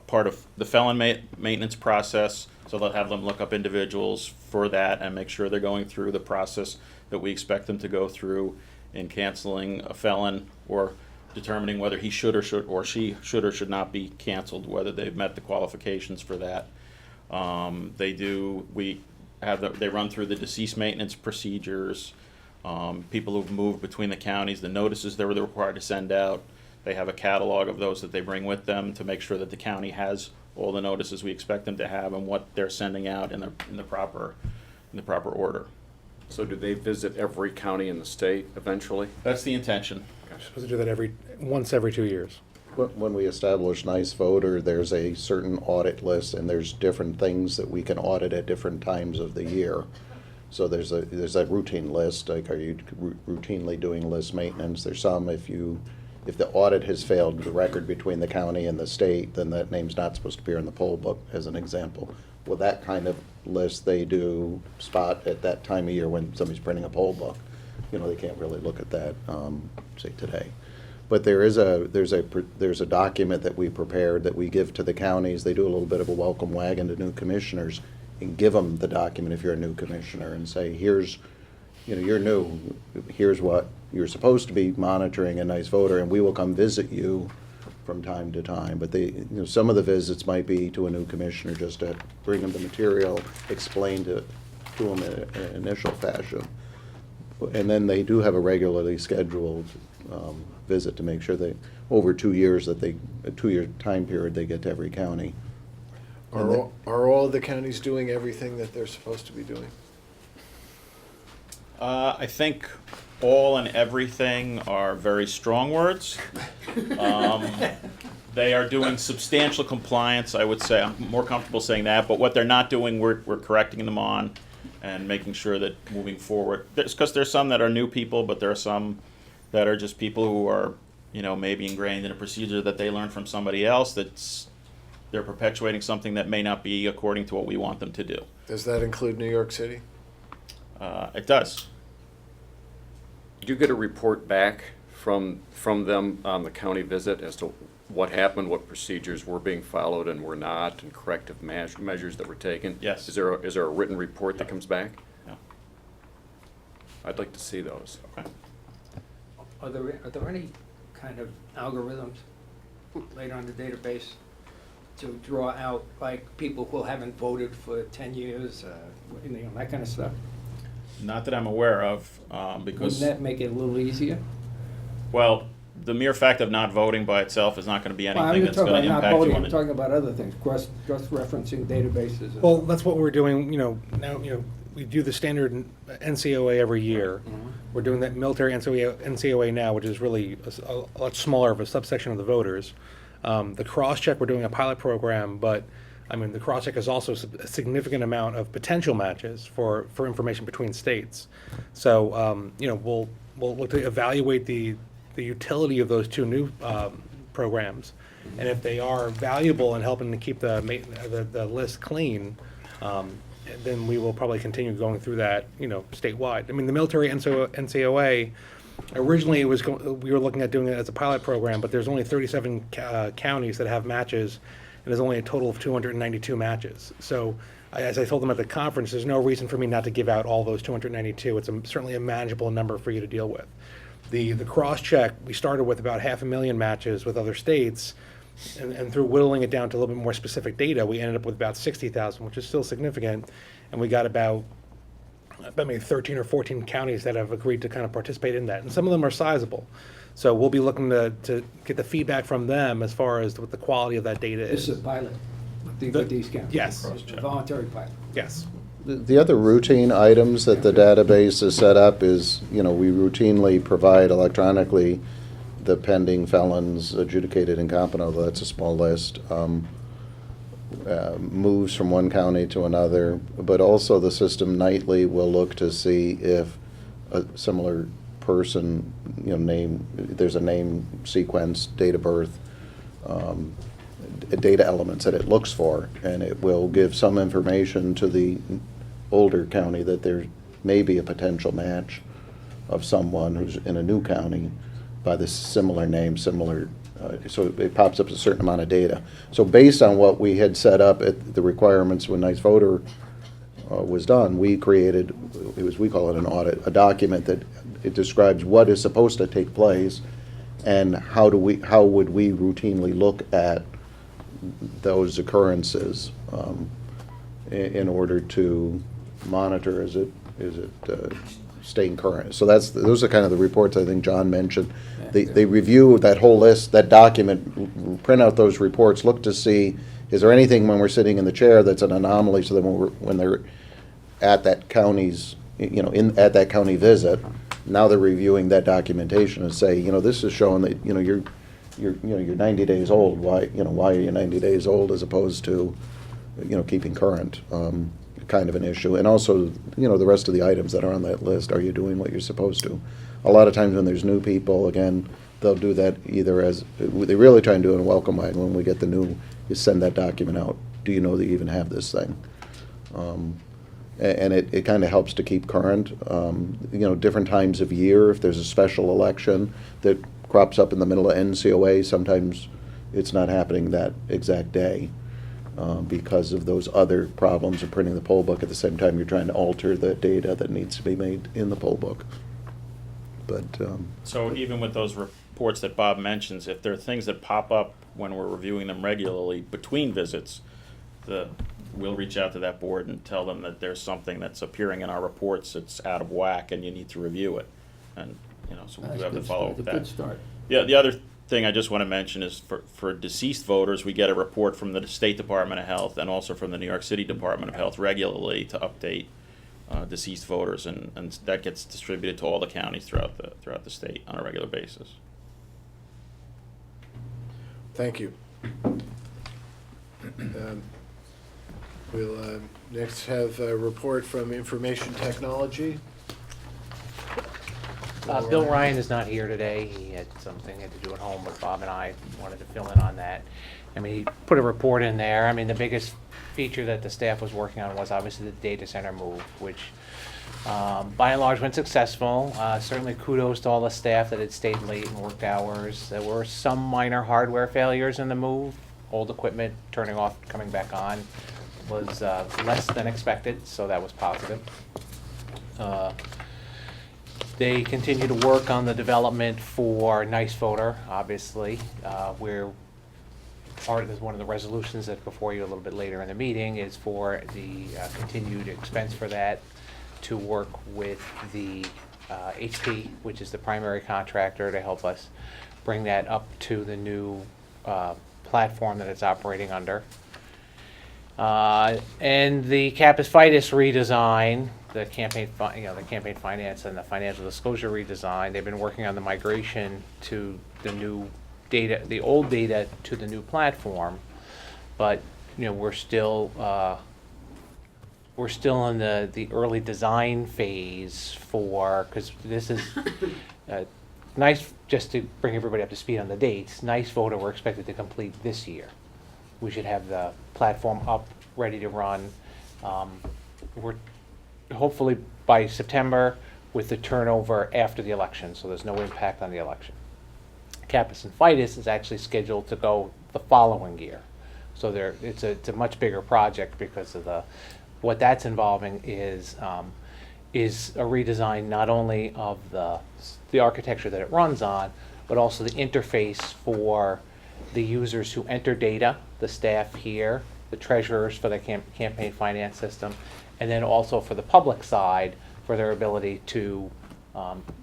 part of the felon maintenance process, so they'll have them look up individuals for that and make sure they're going through the process that we expect them to go through in canceling a felon or determining whether he should or she should or should not be canceled, whether they've met the qualifications for that. They run through the deceased maintenance procedures, people who've moved between the counties, the notices they were required to send out. They have a catalog of those that they bring with them to make sure that the county has all the notices we expect them to have and what they're sending out in the proper order. So do they visit every county in the state eventually? That's the intention. We're supposed to do that once every 2 years. When we establish Nysvoter, there's a certain audit list, and there's different things that we can audit at different times of the year. So there's a routine list, like are you routinely doing list maintenance? There's some, if the audit has failed the record between the county and the state, then that name's not supposed to appear in the poll book, as an example. Well, that kind of list they do spot at that time of year when somebody's printing a poll book. You know, they can't really look at that, say today. But there's a document that we prepared that we give to the counties. They do a little bit of a welcome wagon to new commissioners and give them the document if you're a new commissioner and say, here's, you're new, here's what you're supposed to be monitoring a Nysvoter, and we will come visit you from time to time. But some of the visits might be to a new commissioner just to bring them the material, explain to them in an initial fashion. And then they do have a regularly scheduled visit to make sure that over 2 years, a 2-year time period, they get to every county. Are all the counties doing everything that they're supposed to be doing? I think all and everything are very strong words. They are doing substantial compliance, I would say. I'm more comfortable saying that, but what they're not doing, we're correcting them on and making sure that moving forward, because there's some that are new people, but there are some that are just people who are, maybe ingrained in a procedure that they learned from somebody else, they're perpetuating something that may not be according to what we want them to do. Does that include New York City? It does. Do you get a report back from them on the county visit as to what happened, what procedures were being followed and were not, and corrective measures that were taken? Yes. Is there a written report that comes back? Yeah. I'd like to see those. Okay. Are there any kind of algorithms later on the database to draw out, like, people who haven't voted for 10 years, that kind of stuff? Not that I'm aware of, because... Wouldn't that make it a little easier? Well, the mere fact of not voting by itself is not going to be anything that's going to impact you on I'm it. talking about other things, cross-referencing databases. and- Well, that's what we're doing, now, we do the standard NCOA every year. We're doing that military NCOA now, which is really a lot smaller of a subsection of the voters. The cross-check, we're doing a pilot program, but, the cross-check is also a significant amount of potential matches for information between states. So, we'll look to evaluate the utility of those two new programs. And if they are valuable in helping to keep the list clean, then we will probably continue going through that, statewide. The military NCOA, originally we were looking at doing it as a pilot program, but there's only 37 counties that have matches, and there's only a total of 292 matches. So, as I told them at the conference, there's no reason for me not to give out all those 292. It's certainly a manageable number for you to deal with. The cross-check, we started with about 500,000 matches with other states, and through whittling it down to a little bit more specific data, we ended up with about 60,000, which is still significant, and we got about maybe 13 or 14 counties that have agreed to kind of participate in that, and some of them are sizable. So we'll be looking to get the feedback from them as far as what the quality of that data is. This is a pilot with these counties. Yes. It's a voluntary pilot. Yes. The other routine items that the database is set up is, we routinely provide electronically the pending felons adjudicated incompetent, although that's a small list, moves from one county to another. But also the system nightly will look to see if a similar person, name, there's a name sequence, date of birth, data elements that it looks for, and it will give some information to the older county that there may be a potential match of someone who's in a new county by this similar name, so it pops up a certain amount of data. So based on what we had set up at the requirements when Nysboe was done, we created, we call it an audit, a document that it describes what is supposed to take place and how would we routinely look at those occurrences in order to monitor, is it staying current? So those are kind of the reports I think John mentioned. They review that whole list, that document, print out those reports, look to see, is there anything when we're sitting in the chair that's an anomaly, so that when they're at that county's, at that county visit, now they're reviewing that documentation and say, this is showing that, you're 90 days old. Why are you 90 days old as opposed to, keeping current? Kind of an issue. And also, the rest of the items that are on that list, are you doing what you're supposed to? A lot of times when there's new people, again, they'll do that either they really try and do it in a welcome wagon. When we get the new, you send that document out. Do you know that you even have this thing? And it kind of helps to keep current. Different times of year, if there's a special election that crops up in the middle of NCOA, sometimes it's not happening that exact day because of those other problems of printing the poll book at the same time you're trying to alter the data that needs to be made in the poll book. But So even with those reports that Bob mentions, if there are things that pop up when we're reviewing them regularly between visits, we'll reach out to that board and tell them that there's something that's appearing in our reports that's out of whack and you need to review it. And, so we do have to follow up with that. Good start. Yeah, the other thing I just want to mention is for deceased voters, we get a report from the State Department of Health and also from the New York City Department of Health regularly to update deceased voters, and that gets distributed to all the counties throughout the state on a regular basis. Thank you. We'll next have a report from Information Technology. Bill Ryan is not here today. He had something he had to do at home, but Bob and I wanted to fill in on that. He put a report in there. The biggest feature that the staff was working on was obviously the data center move, which by and large went successful. Certainly kudos to all the staff that had stayed late and worked hours. There were some minor hardware failures in the move. Old equipment turning off, coming back on was less than expected, so that was positive. They continue to work on the development for Nysboe, obviously. Where part of one of the resolutions that's before you a little bit later in the meeting is for the continued expense for that to work with the HP, which is the primary contractor, to help us bring that up to the new platform that it's operating under. And the Capus Fides redesign, the campaign finance and the financial disclosure redesign, they've been working on the migration to the new data, the old data to the new platform, but we're still in the early design phase because this is nice. Just to bring everybody up to speed on the dates, Nysboe we're expected to complete this year. We should have the platform up, ready to run. We're hopefully by September with the turnover after the election, so there's no impact on the election. Capus and Fides is actually scheduled to go the following year. So it's a much bigger project because of what that's involving is a redesign not only of the architecture that it runs on, but also the interface for the users who enter data, the staff here, the treasurers for the campaign finance system, and then also for the public side for their ability to,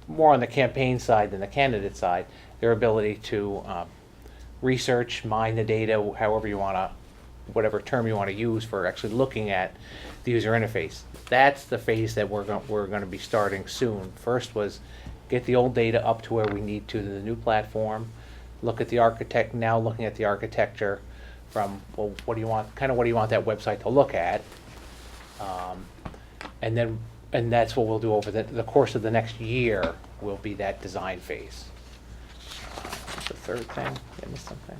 more on the campaign side than the candidate side, their ability to research, mine the data, however you want to, whatever term you want to use for actually looking at the user interface. That's the phase that we're going to be starting soon. First was get the old data up to where we need to the new platform. Look at the now looking at the architecture from, well, what do you want that website to look at? And that's what we'll do over the course of the next year. will be that design phase. The third thing, I missed something.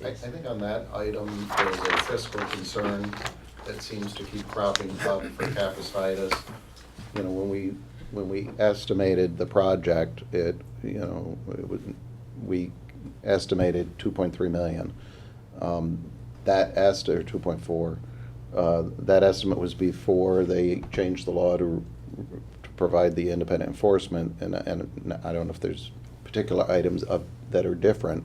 I think on that item, there's a fiscal concern that seems to keep cropping up for Capicitas. You know, when we estimated the project, we estimated 2.3 million. That estimate, 2.4, that estimate was before they changed the law to provide the independent enforcement, and I don't know if there's particular items that are different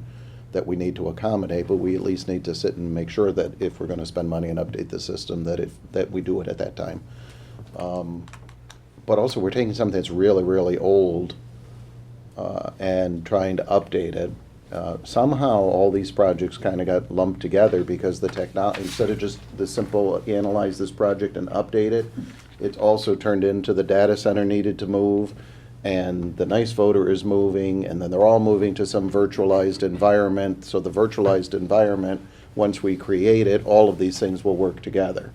that we need to accommodate, but we at least need to sit and make sure that if we're going to spend money and update the system, that we do it at that time. But also, we're taking something that's really, really old and trying to update it. Somehow, all these projects kind of got lumped together because the technology, instead of just the simple analyze this project and update it, it's also turned into the data center needed to move, and the Nysboe is moving, and then they're all moving to some virtualized environment. So the virtualized environment, once we create it, all of these things will work together.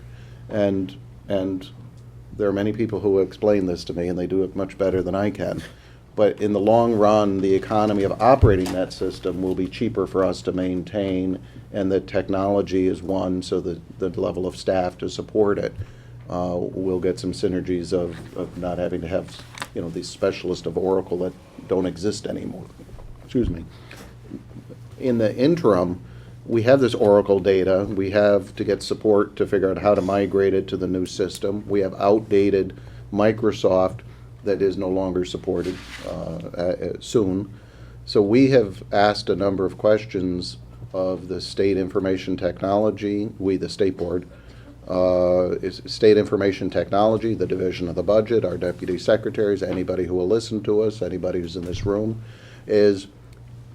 And there are many people who explain this to me, and they do it much better than I can. But in the long run, the economy of operating that system will be cheaper for us to maintain, and the technology is one, so the level of staff to support it. We'll get some synergies of not having to have, these specialists of Oracle that don't exist anymore. Excuse me. In the interim, we have this Oracle data. We have to get support to figure out how to migrate it to the new system. We have outdated Microsoft that is no longer supported soon. So we have asked a number of questions of the State Information Technology, the State Board, is State Information Technology, the Division of the Budget, our Deputy Secretaries, anybody who will listen to us, anybody who's in this room, is,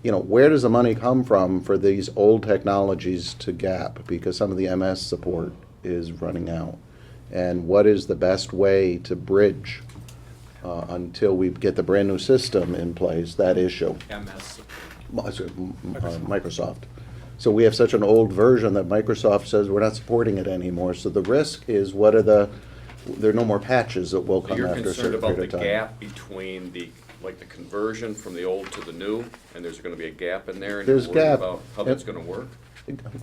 where does the money come from for these old technologies to gap? Because some of the MS support is running out. And what is the best way to bridge until we get the brand new system in place, that issue? Microsoft. So we have such an old version that Microsoft says we're not supporting it anymore. So the risk is there are no more patches that will come You're after a concerned certain about the period of time. gap between the conversion from the old to the new, and there's gonna be a gap in there, and There's you're worried gap. about how that's gonna work?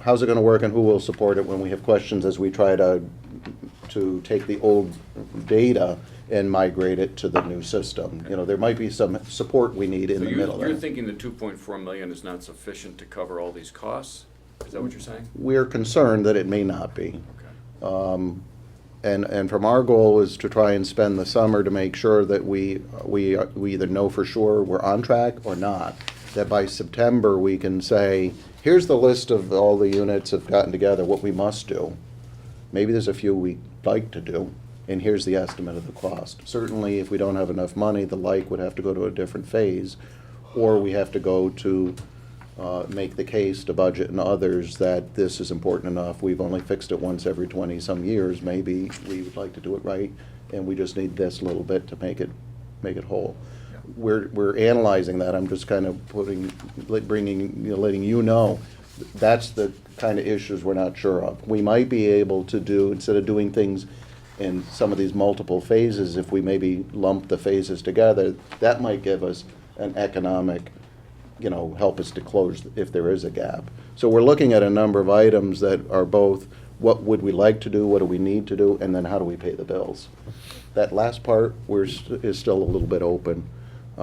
How's it gonna work and who will support it when we have questions as we try to take the old data and migrate it to the new system? There might be some support we need in So the middle you're there. thinking the 2.4 million is not sufficient to cover all these costs? Is that what you're saying? We're concerned that it may not be. Okay. And from our goal is to try and spend the summer to make sure that we either know for sure we're on track or not. That by September, we can say, here's the list of all the units have gotten together, what we must do. Maybe there's a few we'd like to do, and here's the estimate of the cost. Certainly, if we don't have enough money, the would have to go to a different phase, or we have to go to make the case to budget and others that this is important enough. We've only fixed it once every 20-some years. Maybe we would like to do it right, and we just need this little bit to make it whole. We're analyzing that. I'm just kind of letting you know that's the kind of issues we're not sure of. We might be able to do, instead of doing things in some of these multiple phases, if we maybe lump the phases together, that might give us an economic, help us to close if there is a gap. So we're looking at a number of items that are both what would we like to do, what do we need to do, and then how do we pay the bills. That last part is still a little bit open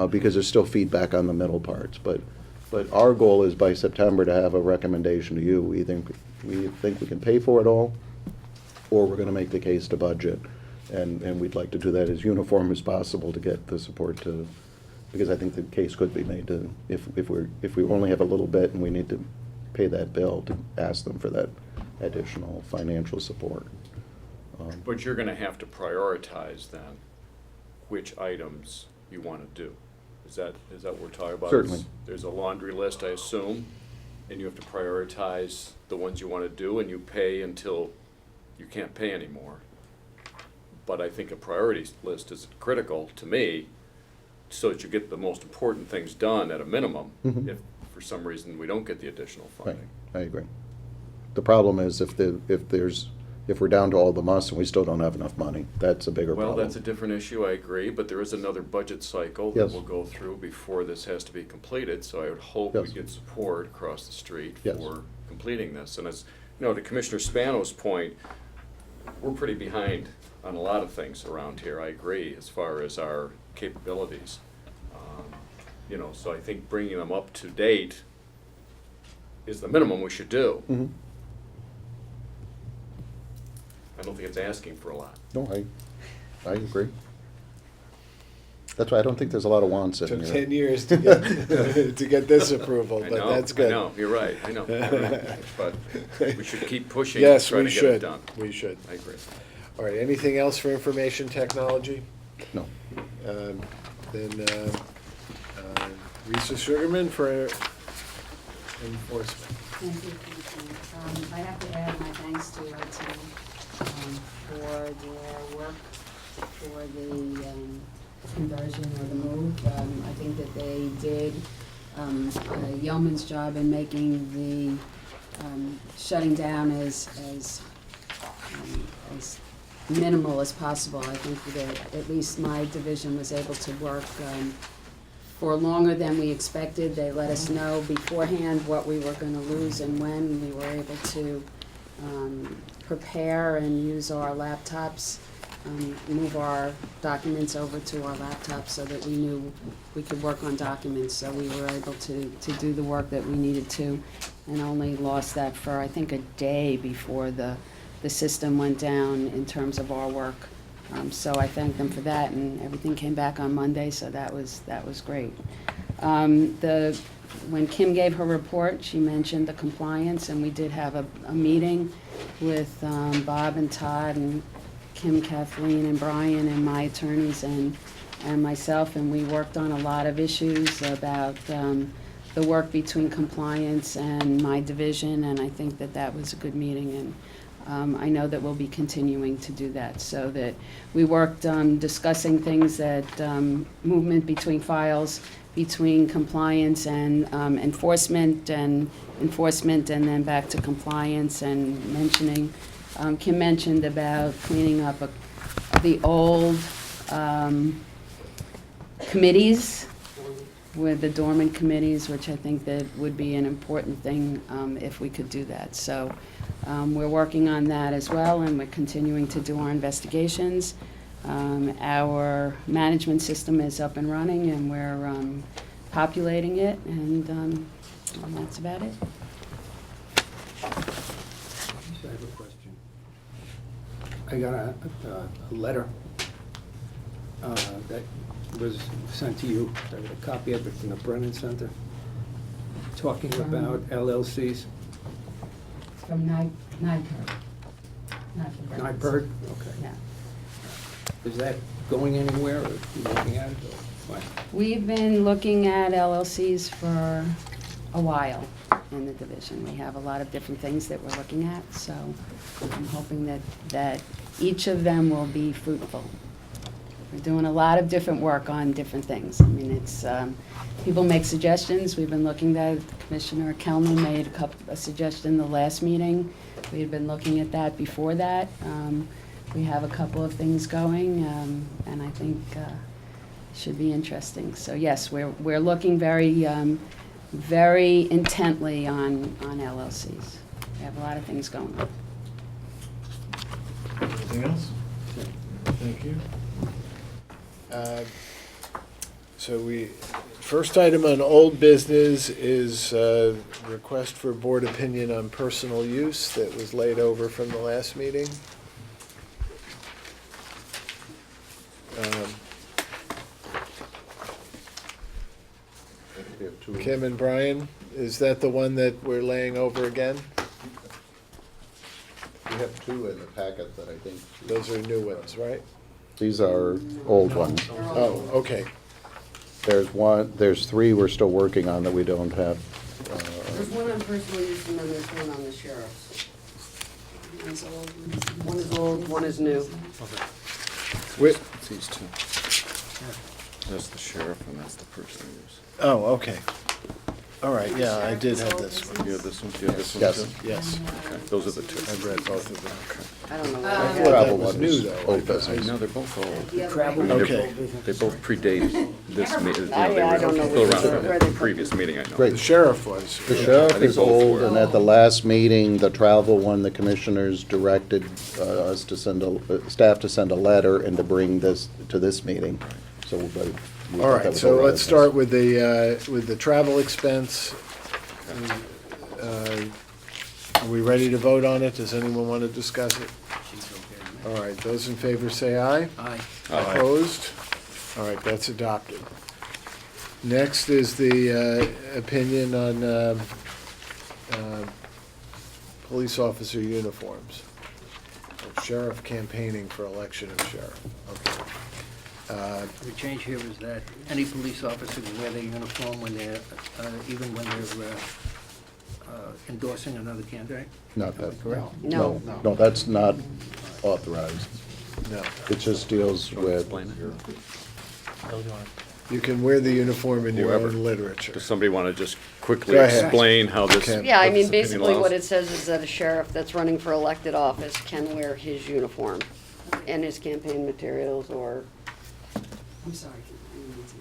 because there's still feedback on the middle parts. But our goal is by September to have a recommendation to you. We think we can pay for it all, or we're going to make the case to budget. And we'd like to do that as uniform as possible to get the support to, because I think the case could be made to, if we only have a little bit and we need to pay that bill, to ask them for that additional financial support. But you're gonna have to prioritize then which items you wanna do. Is that what we're talking about? Certainly. There's a laundry list, I assume, and you have to prioritize the ones you wanna do, and you pay until you can't pay anymore. But I think a priority list is critical to me, so that you get the most important things done at a minimum, Mhm. if for some reason we don't get the additional Right, funding. I agree. The problem is if there's if we're down to all the musts and we still don't have enough money, that's a bigger Well, problem. that's a different issue, I agree, but there is another budget cycle that Yes. we'll go through before this has to be completed, so I would hope we Yes. get support across the street Yes. for completing this. And as, you know, to Commissioner Spano's point, we're pretty behind on a lot of things around here, I agree, as far as our capabilities. You know, so I think bringing them up to date is the minimum we should do. Mhm. I don't think it's asking for a lot. No, I agree. That's why I don't think there's a lot of wants in Took here. 10 years to get, to get this approval, I but know, that's good. I know, you're right, I know. But we should keep pushing to Yes, try we to get it should. done. We should. I agree. All right, anything else for information technology? No. Then Risa Sugarman for enforcement. Thank you, Commissioner. I have to add my thanks to our team for their work for the conversion or the move. I think that they did a yeoman's job in making the shutting down as minimal as possible. I think that at least my division was able to work for longer than we expected. They let us know beforehand what we were going to lose and when. We were able to prepare and use our laptops, move our documents over to our laptops so that we knew we could work on documents. So we were able to do the work that we needed to, and only lost that for, I think, a day before the system went down in terms of our work. So I thank them for that, and everything came back on Monday, so that was great. When Kim gave her report, she mentioned the compliance, and we did have a meeting with Bob and Todd and Kim, Kathleen, and Brian, and my attorneys and myself, and we worked on a lot of issues about the work between compliance and my division, and I think that was a good meeting, and I know that we'll be continuing to do that, so that we worked discussing things that movement between files, between compliance and enforcement, and then back to compliance, and mentioning, Kim mentioned about cleaning up the old committees, with the dormant committees, which I think that would be an important thing if we could do that. So we're working on that as well, and we're continuing to do our investigations. Our management system is up and running, and we're populating it, and that's about it. I have a question. I got a letter that was sent to you. I got a copy of it from the Brennan Center, talking about LLCs. It's from NYPIRG. Not from Brennan's. NYPIRG? Okay. Yeah. Is that going anywhere, or you looking at it, or what? We've been looking at LLCs for a while in the division. We have a lot of different things that we're looking at, so I'm hoping that each of them will be fruitful. We're doing a lot of different work on different things. I mean, it's, people make suggestions. We've been looking at, Commissioner Kelman made a suggestion the last meeting. We had been looking at that before that. We have a couple of things going, and I think it should be interesting. So yes, we're looking very intently on LLCs. We have a lot of things going on. Anything else? Thank you. So first item on old business is request for board opinion on personal use that was laid over from the last meeting. We have two. Kim and Brian, is that the one that we're laying over again? We have two in the packet that I think. Those are new ones, right? These are old ones. Oh, okay. There's three we're still working on that we don't have. There's one on personal use, and then there's one on the sheriff's. One is old, one is new. Wait, It's these two. That's the sheriff and that's the personal use. oh, okay. All right, yeah, I did have this one. You have this one, you have this one Yes. too? Yes, Okay, those are the two. I've read both of them. I don't know. I what I thought had. that Travel was one new, is though. old business. No, they're both old. The other Travel. one. Okay. They both predate this meeting. I don't know Still where around they- from where the they- previous meeting, I know. Great. The sheriff was. The sheriff I think is both old, were. and at the last meeting, the travel one, the commissioners directed us to send staff to send a letter and to bring this to this meeting. So, but we All thought that right, was so old let's business. start with the travel expense. Are we ready to vote on it? Does anyone want to discuss it? All right, those in favor say aye. Aye. Aye. Opposed? All right, that's adopted. Next is the opinion on police officer uniforms. Sheriff campaigning for election of sheriff. Okay. The change here is that any police officer can wear their uniform when they're, even when they're endorsing another candidate? Not that, Correct? No. no, that's not authorized. No, It just deals You wanna with, explain it? Bill, do you want you can wear the uniform in your Whoever. own literature. Does somebody want to just quickly Go ahead. explain how this? Okay. Yeah, I what mean, this opinion basically what allows? it says is that a sheriff that's running for elected office can wear his uniform and his campaign materials or, I'm sorry. I didn't mean to-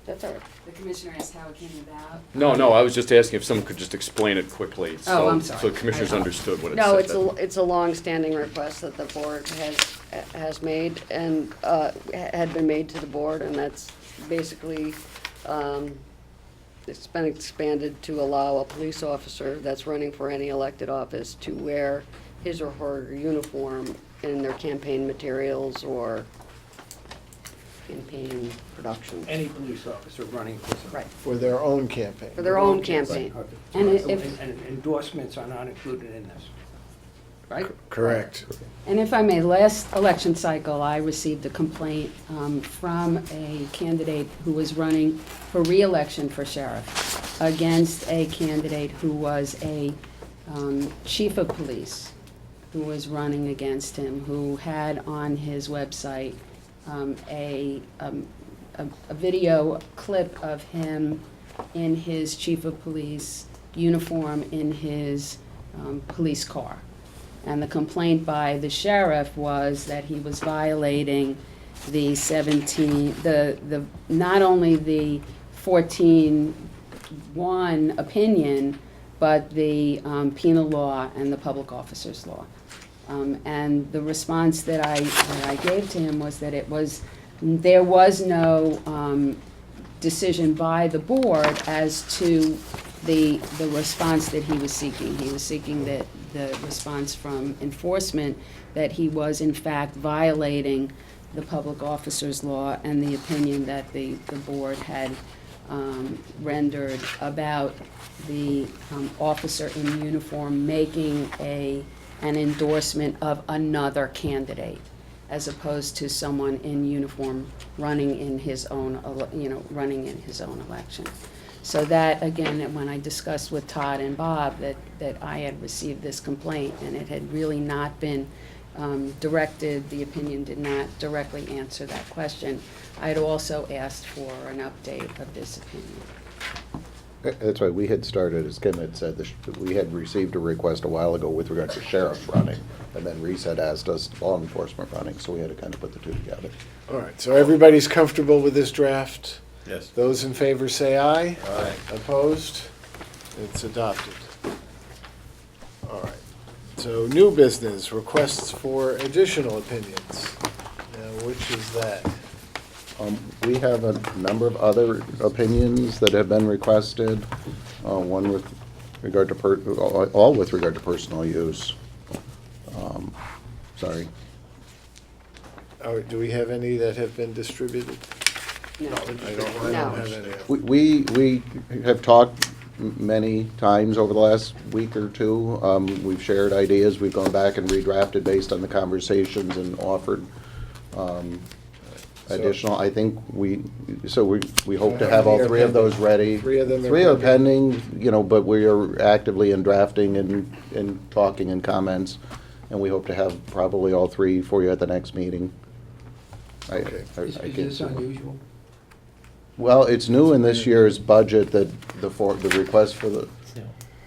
that's all right. The commissioner asked how it came about. No, I was just asking if someone could just explain it quickly. Oh, I'm sorry. So commissioners I- understood what it said. No, it's a long-standing request that the board has made and had been made to the board, and that's basically, it's been expanded to allow a police officer that's running for any elected office to wear his or her uniform in their campaign materials or campaign production. Any police officer running for something. Right, For their own campaign. for their own campaign. Okay. And So, if- and endorsements are not included in this, right? Correct. And if I may, last election cycle, I received a complaint from a candidate who was running for reelection for sheriff against a candidate who was a chief of police, who was running against him, who had on his website a video clip of him in his chief of police uniform in his police car. And the complaint by the sheriff was that he was violating the 17, not only the 14-1 opinion, but the penal law and the public officers law. And the response that I gave to him was that there was no decision by the board as to the response that he was seeking. He was seeking the response from enforcement that he was in fact violating the public officers law and the opinion that the board had rendered about the officer in uniform making an endorsement of another candidate, as opposed to someone in uniform running in his own, running in his own election. So that, again, when I discussed with Todd and Bob that I had received this complaint and it had really not been directed, the opinion did not directly answer that question, I had also asked for an update of this opinion. that's right, we had started, as Kim had said, we had received a request a while ago with regard to sheriff running, and then Reese had asked us law enforcement running, so we had to kind of put the two together. All right, so everybody's comfortable with this draft? Yes. Those in favor say aye. Aye. Opposed? It's adopted. All right. So new business, requests for additional opinions. Now, which is that? We have a number of other opinions that have been requested, one with regard to, all with regard to personal use. Sorry. Do we have any that have been distributed? No. I don't No. have any. We have talked many times over the last week or two. We've shared ideas, we've gone back and redrafted based on the conversations and offered additional. I think we hope to have all three of those ready. Three of them are Three are pending. pending, but we are actively in drafting and talking and comments, and we hope to have probably all three for you at the next meeting. Okay. I Is can't this see- unusual? Well, it's new in this year's budget that the request for the,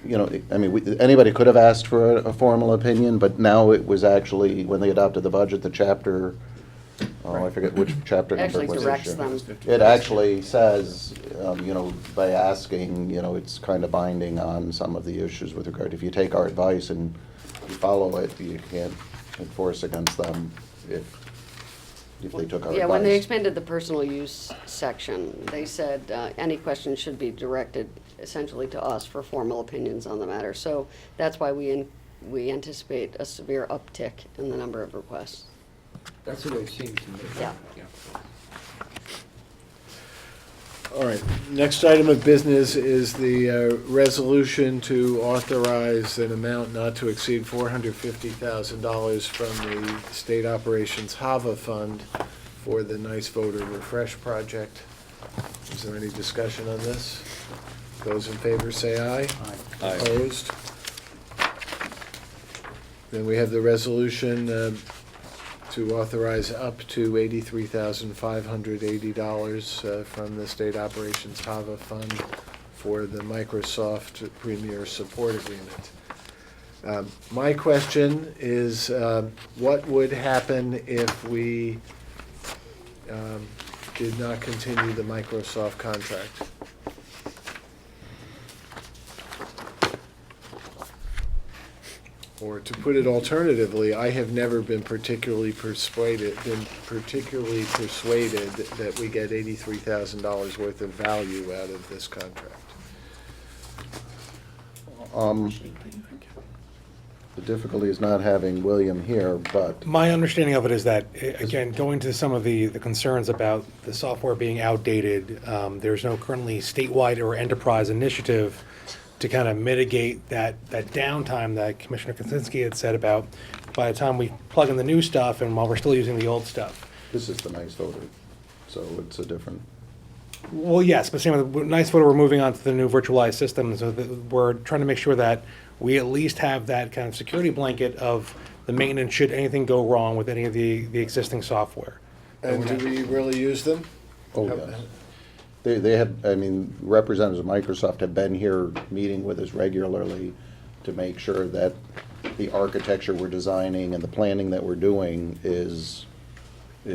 you know, I mean, anybody could have asked for a formal opinion, but now it was actually, when they adopted the budget, the chapter, oh, I forget which chapter number Actually it was directs this year. them. It actually says, you know, by asking, you know, it's kind of binding on some of the issues with regard, if you take our advice and you follow it, you can't enforce against them if they took our advice. Yeah, when they expanded the personal use section, they said any questions should be directed essentially to us for formal opinions on the matter. So that's why we anticipate a severe uptick in the number of requests. That's the way it seems to me. Yeah. All right, next item of business is the resolution to authorize an amount not to exceed $450,000 from the State Operations HAVA Fund for the Nice Voter Refresh Project. Is there any discussion on this? Those in favor say aye. Aye. Opposed? Then we have the resolution to authorize up to $83,580 from the State Operations HAVA Fund for the Microsoft Premier Support Agreement. My question is, what would happen if we did not continue the Microsoft contract? Or to put it alternatively, I have never been particularly persuaded that we get $83,000 worth of value out of this contract. The difficulty is not having William here, but My understanding of it is that, again, going to some of the concerns about the software being outdated, there's no currently statewide or enterprise initiative to kind of mitigate that downtime that Commissioner Kosinski had said about by the time we plug in the new stuff and while we're still using the old stuff. this is the Nice Voter, so it's a different. Well, yes, but same with Nice Photo, we're moving on to the new virtualized system, so that we're trying to make sure that we at least have that kind of security blanket of the maintenance should anything go wrong with any of the existing software. And do we really use them? Oh, yes. They have, I mean, representatives of Microsoft have been here meeting with us regularly to make sure that the architecture we're designing and the planning that we're doing is, I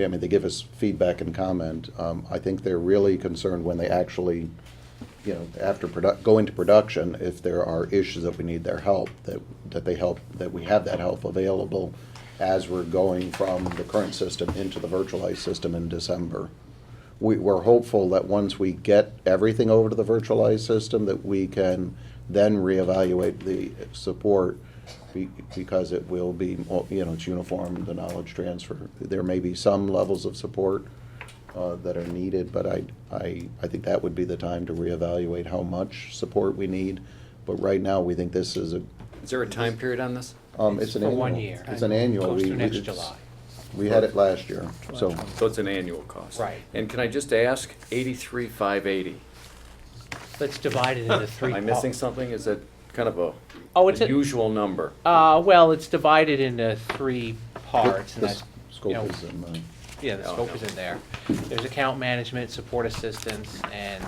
mean, they give us feedback and comment. I think they're really concerned when they actually, you know, after go into production, if there are issues that we need their help, that we have that help available as we're going from the current system into the virtualized system in December. We're hopeful that once we get everything over to the virtualized system, that we can then reevaluate the support because it will be, you know, it's uniform, the knowledge transfer. There may be some levels of support that are needed, but I think that would be the time to reevaluate how much support we need. But right now, we think this is Is there a time period on this? it's an for annual. 1 year. It's an annual. Goes through next it's- July. We had it last year, so. So it's an annual cost? Right. And can I just ask, 83,580? Let's divide it into three. Am I missing something? Is that kind of a It's a- unusual number? Well, it's divided into three parts, and The that's, scope know, is in the. yeah, the Oh, scope no. is in there. There's account management, support assistance, and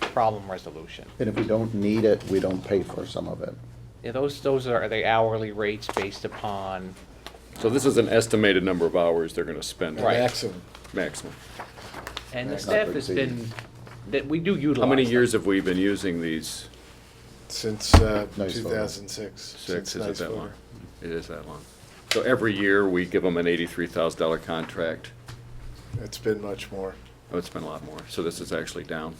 problem resolution. And if we don't need it, we don't pay for some of it. Yeah, those are the hourly rates based upon, So this is an estimated number of hours they're gonna spend? Right. Maximum. Maximum. and the Not staff to has exceed. been, that we do utilize. How many them. years have we been using these? Since Nice photo. 2006. Six, since is it Nice that Voter. long? It is that long. So every year, we give them an $83,000 contract? It's been much more. Oh, it's been a lot more. So this is actually down.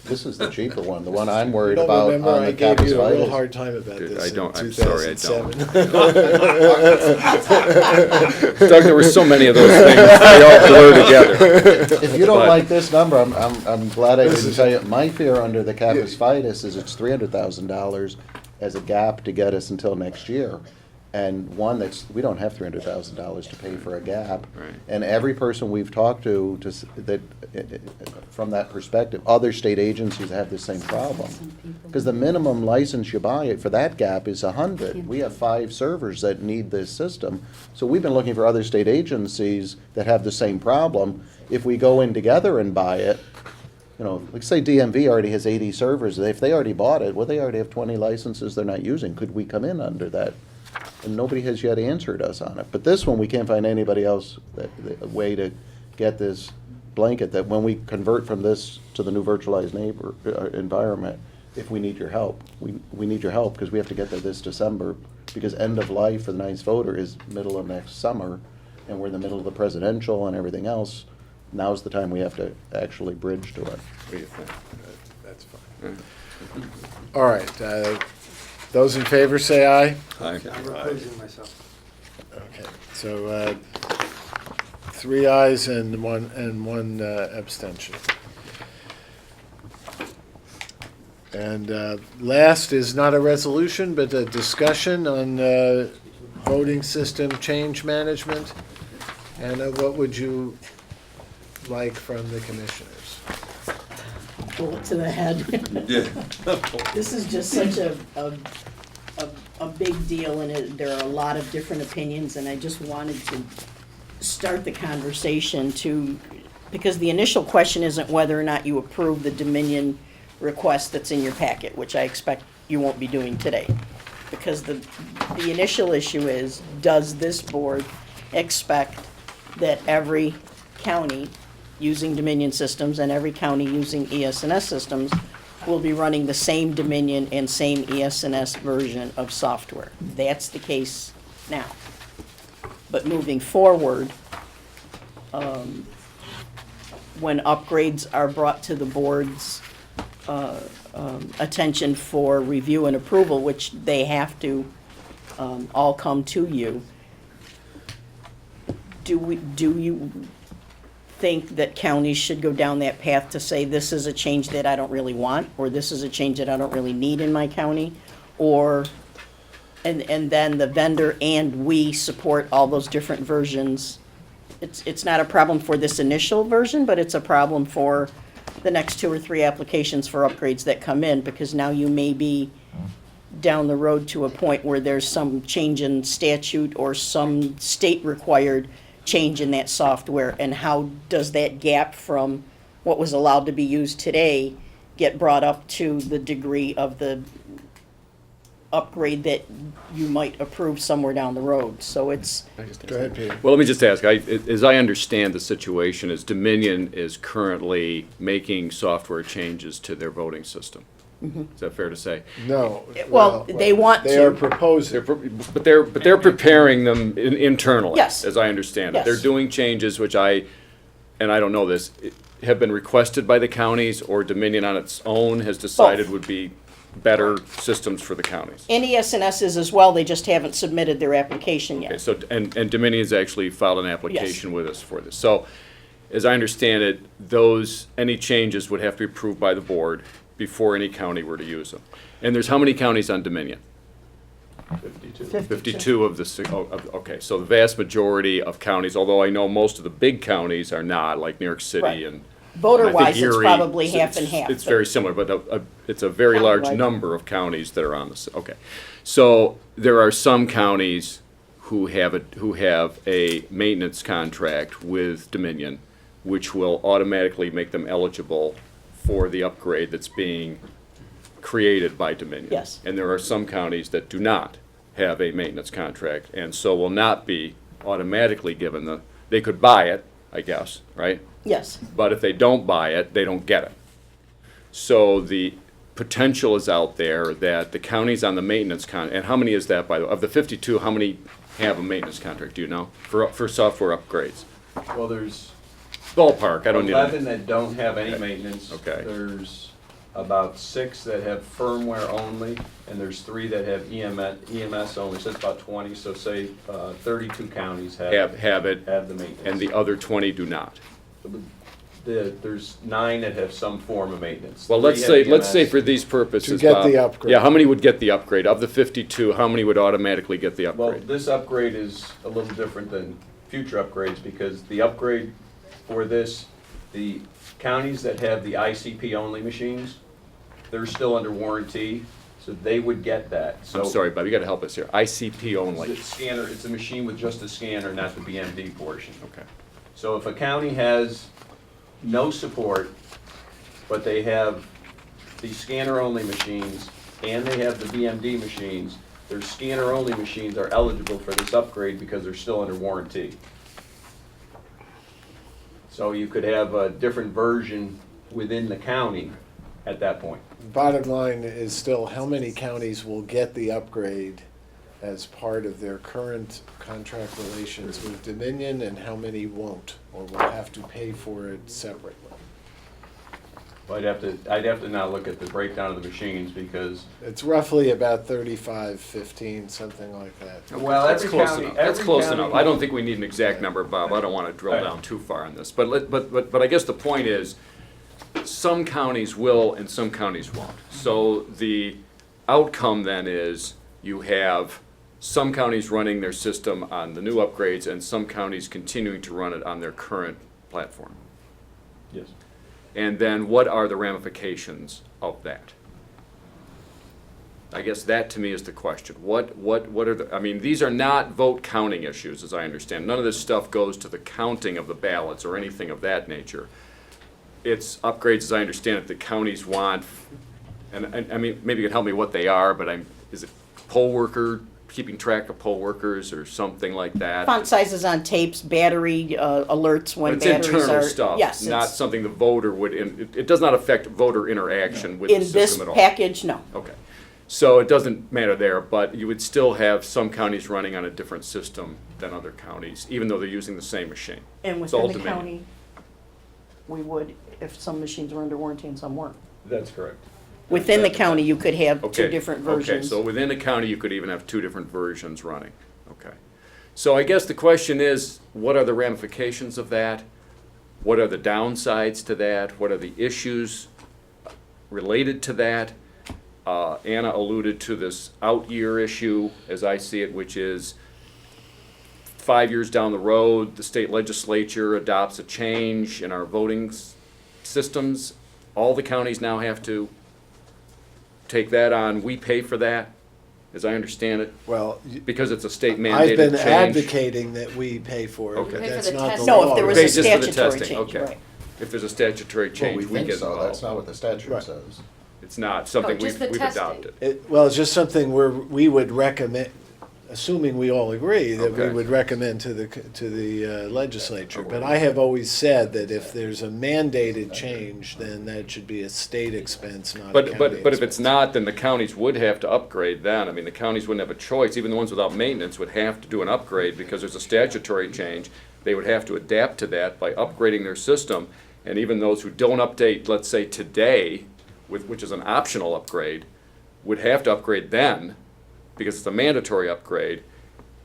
This is the cheaper one, the one I'm You worried don't about remember on I the gave you a real Capus hard time about Dude, this I in don't- I'm sorry, I don't. 2007. Doug, there were so many of those things, they all blur together. If you don't But- like this number, I'm glad I This didn't is- tell you. My fear under the Capus FIDUS is it's $300,000 as a gap to get us until next year. And one we don't have $300,000 to pay for a gap. Right. And every person we've talked to, from that perspective, other state agencies have the same problem. Because the minimum license you buy for that gap is 100. We have 5 servers that need this system. So we've been looking for other state agencies that have the same problem. If we go in together and buy it, like say DMV already has 80 servers. If they already bought it, well, they already have 20 licenses they're not using. Could we come in under that? And nobody has yet answered us on it. But this one, we can't find anybody else, a way to get this blanket that when we convert from this to the new virtualized environment, if we need your help, we need your help because we have to get there this December, because end of life for the Ninth voter is middle of next summer, and we're in the middle of the presidential and everything else. Now's the time we have to actually bridge to it. What do you think? That's fine. All right, those in favor say aye. Aye. I'm recusing myself. Okay, so 3 ayes and one abstention. And last is not a resolution, but a discussion on voting system change management. And what would you like from the commissioners? Bullet to the head. This is just such a big deal, and there are a lot of different opinions, and I just wanted to start the conversation because the initial question isn't whether or not you approve the Dominion request that's in your packet, which I expect you won't be doing today. Because the initial issue is, does this board expect that every county using Dominion systems and every county using ES&S systems will be running the same Dominion and same ES&S version of software? That's the case now. But moving forward, when upgrades are brought to the board's attention for review and approval, which they have to all come to you, do you think that counties should go down that path to say, this is a change that I don't really want, or this is a change that I don't really need in my county? Or, and then the vendor and we support all those different versions? It's not a problem for this initial version, but it's a problem for the next 2 or 3 applications for upgrades that come in, because now you may be down the road to a point where there's some change in statute or some state-required change in that software, and how does that gap from what was allowed to be used today get brought up to the degree of the upgrade that you might approve somewhere down the road? So it's, Go ahead, Peter. Well, let me just ask, as I understand the situation, is Dominion is currently making software changes to their voting system. Is that fair to say? No. Well, they want They are to. proposing. But they're preparing them internally. Yes. As I understand it. Yes. They're doing changes which and I don't know this, have been requested by the counties, or Dominion on its own has decided Both. would be better systems for the counties. And ES&S's as well, they just haven't submitted their application Okay, yet. so, and Dominion's actually filed an application with us for this. So, as I understand it, any changes would have to be approved by the board before any county were to use them. And there's how many counties on Dominion? 52. 52 of the, okay, so the vast majority of counties, although I know most of the big counties are not, like New York City Right. and. Voter-wise, I think it's Erie, probably half and half. It's but- very similar, but it's a very large Countywide. number of counties that are on this, okay. So there are some counties who have a maintenance contract with Dominion, which will automatically make them eligible for the upgrade that's being created by Dominion. Yes. And there are some counties that do not have a maintenance contract, and so will not be automatically given they could buy it, I guess, right? Yes, But if they don't buy it, they don't get it. So the potential is out there that the counties on the maintenance and how many is that, by the way? Of the 52, how many have a maintenance contract, do you know, for software upgrades? Well, there's Ballpark, I don't need 11 to. that don't have any maintenance. Okay. There's about 6 that have firmware only, and there's 3 that have EMS only, so it's about 20. So say 32 counties have Have it, the maintenance. and the other 20 do not. there's 9 that have some form of maintenance. Well, 3 let's have say EMS. for these purposes, To get Bob, the upgrade. Yeah, how many would get the upgrade? Of the 52, how many would automatically get the Well, upgrade? this upgrade is a little different than future upgrades, because the upgrade for this, the counties that have the ICP-only machines, they're still under warranty, so they would get that. So I'm sorry, Bob, you gotta help us here. ICP the only. scanner, it's a machine with just a scanner, not the BMD portion. Okay. So if a county has no support, but they have the scanner-only machines and they have the BMD machines, their scanner-only machines are eligible for this upgrade because they're still under warranty. So you could have a different version within the county at that point. Bottom line is still, how many counties will get the upgrade as part of their current contract relations with Dominion, and how many won't, or will have to pay for it separately? I'd have to now look at the breakdown of the machines, because, It's roughly about 35, 15, something like that. well, That's every close county. enough. That's every close county- enough. I don't think we need an exact number, Bob. I don't wanna drill Right. down too far on this. But I guess the point is, some counties will and some counties won't. So the outcome then is you have some counties running their system on the new upgrades and some counties continuing to run it on their current platform. Yes. And then what are the ramifications of that? I guess that to me is the question. What are the, I mean, these are not vote counting issues, as I understand. None of this stuff goes to the counting of the ballots or anything of that nature. It's upgrades, as I understand it, the counties want, and I mean, maybe you can help me what they are, but is it poll worker, keeping track of poll workers or something like that? Font sizes on tapes, battery alerts when It's batteries are. internal stuff, Yes, not it's- something the voter would, it does not affect voter interaction with the In this system at all. package, no. Okay, so it doesn't matter there, but you would still have some counties running on a different system than other counties, even though they're using the same machine. And It's all within the Dominion. county, we would, if some machines were under warranty and some weren't. That's correct. Within the county, you could have two Okay, different Okay, versions. so within the county, you could even have two different versions running, okay. So I guess the question is, what are the ramifications of that? What are the downsides to that? What are the issues related to that? Anna alluded to this out-year issue, as I see it, which is 5 years down the road, the state legislature adopts a change in our voting systems. All the counties now have to take that on. We pay for that, as I understand it, Well, because it's a state mandated I've change. been advocating that we pay for it, Okay. but Pay for that's the not the testing. law. No, if there was Pay a just for the statutory testing, change, okay. right. If there's a statutory Well, change, we we think get so, involved. that's not what the statute Right. says. It's not something just we've the testing. adopted. Well, it's just something we would recommend, assuming we all agree, that we Okay. would recommend to the legislature. But I have always said that if there's a mandated change, then that should be a state expense, not a county But if it's expense. not, then the counties would have to upgrade then. I mean, the counties wouldn't have a choice. Even the ones without maintenance would have to do an upgrade because there's a statutory change. They would have to adapt to that by upgrading their system. And even those who don't update, let's say today, which is an optional upgrade, would have to upgrade then because it's a mandatory upgrade.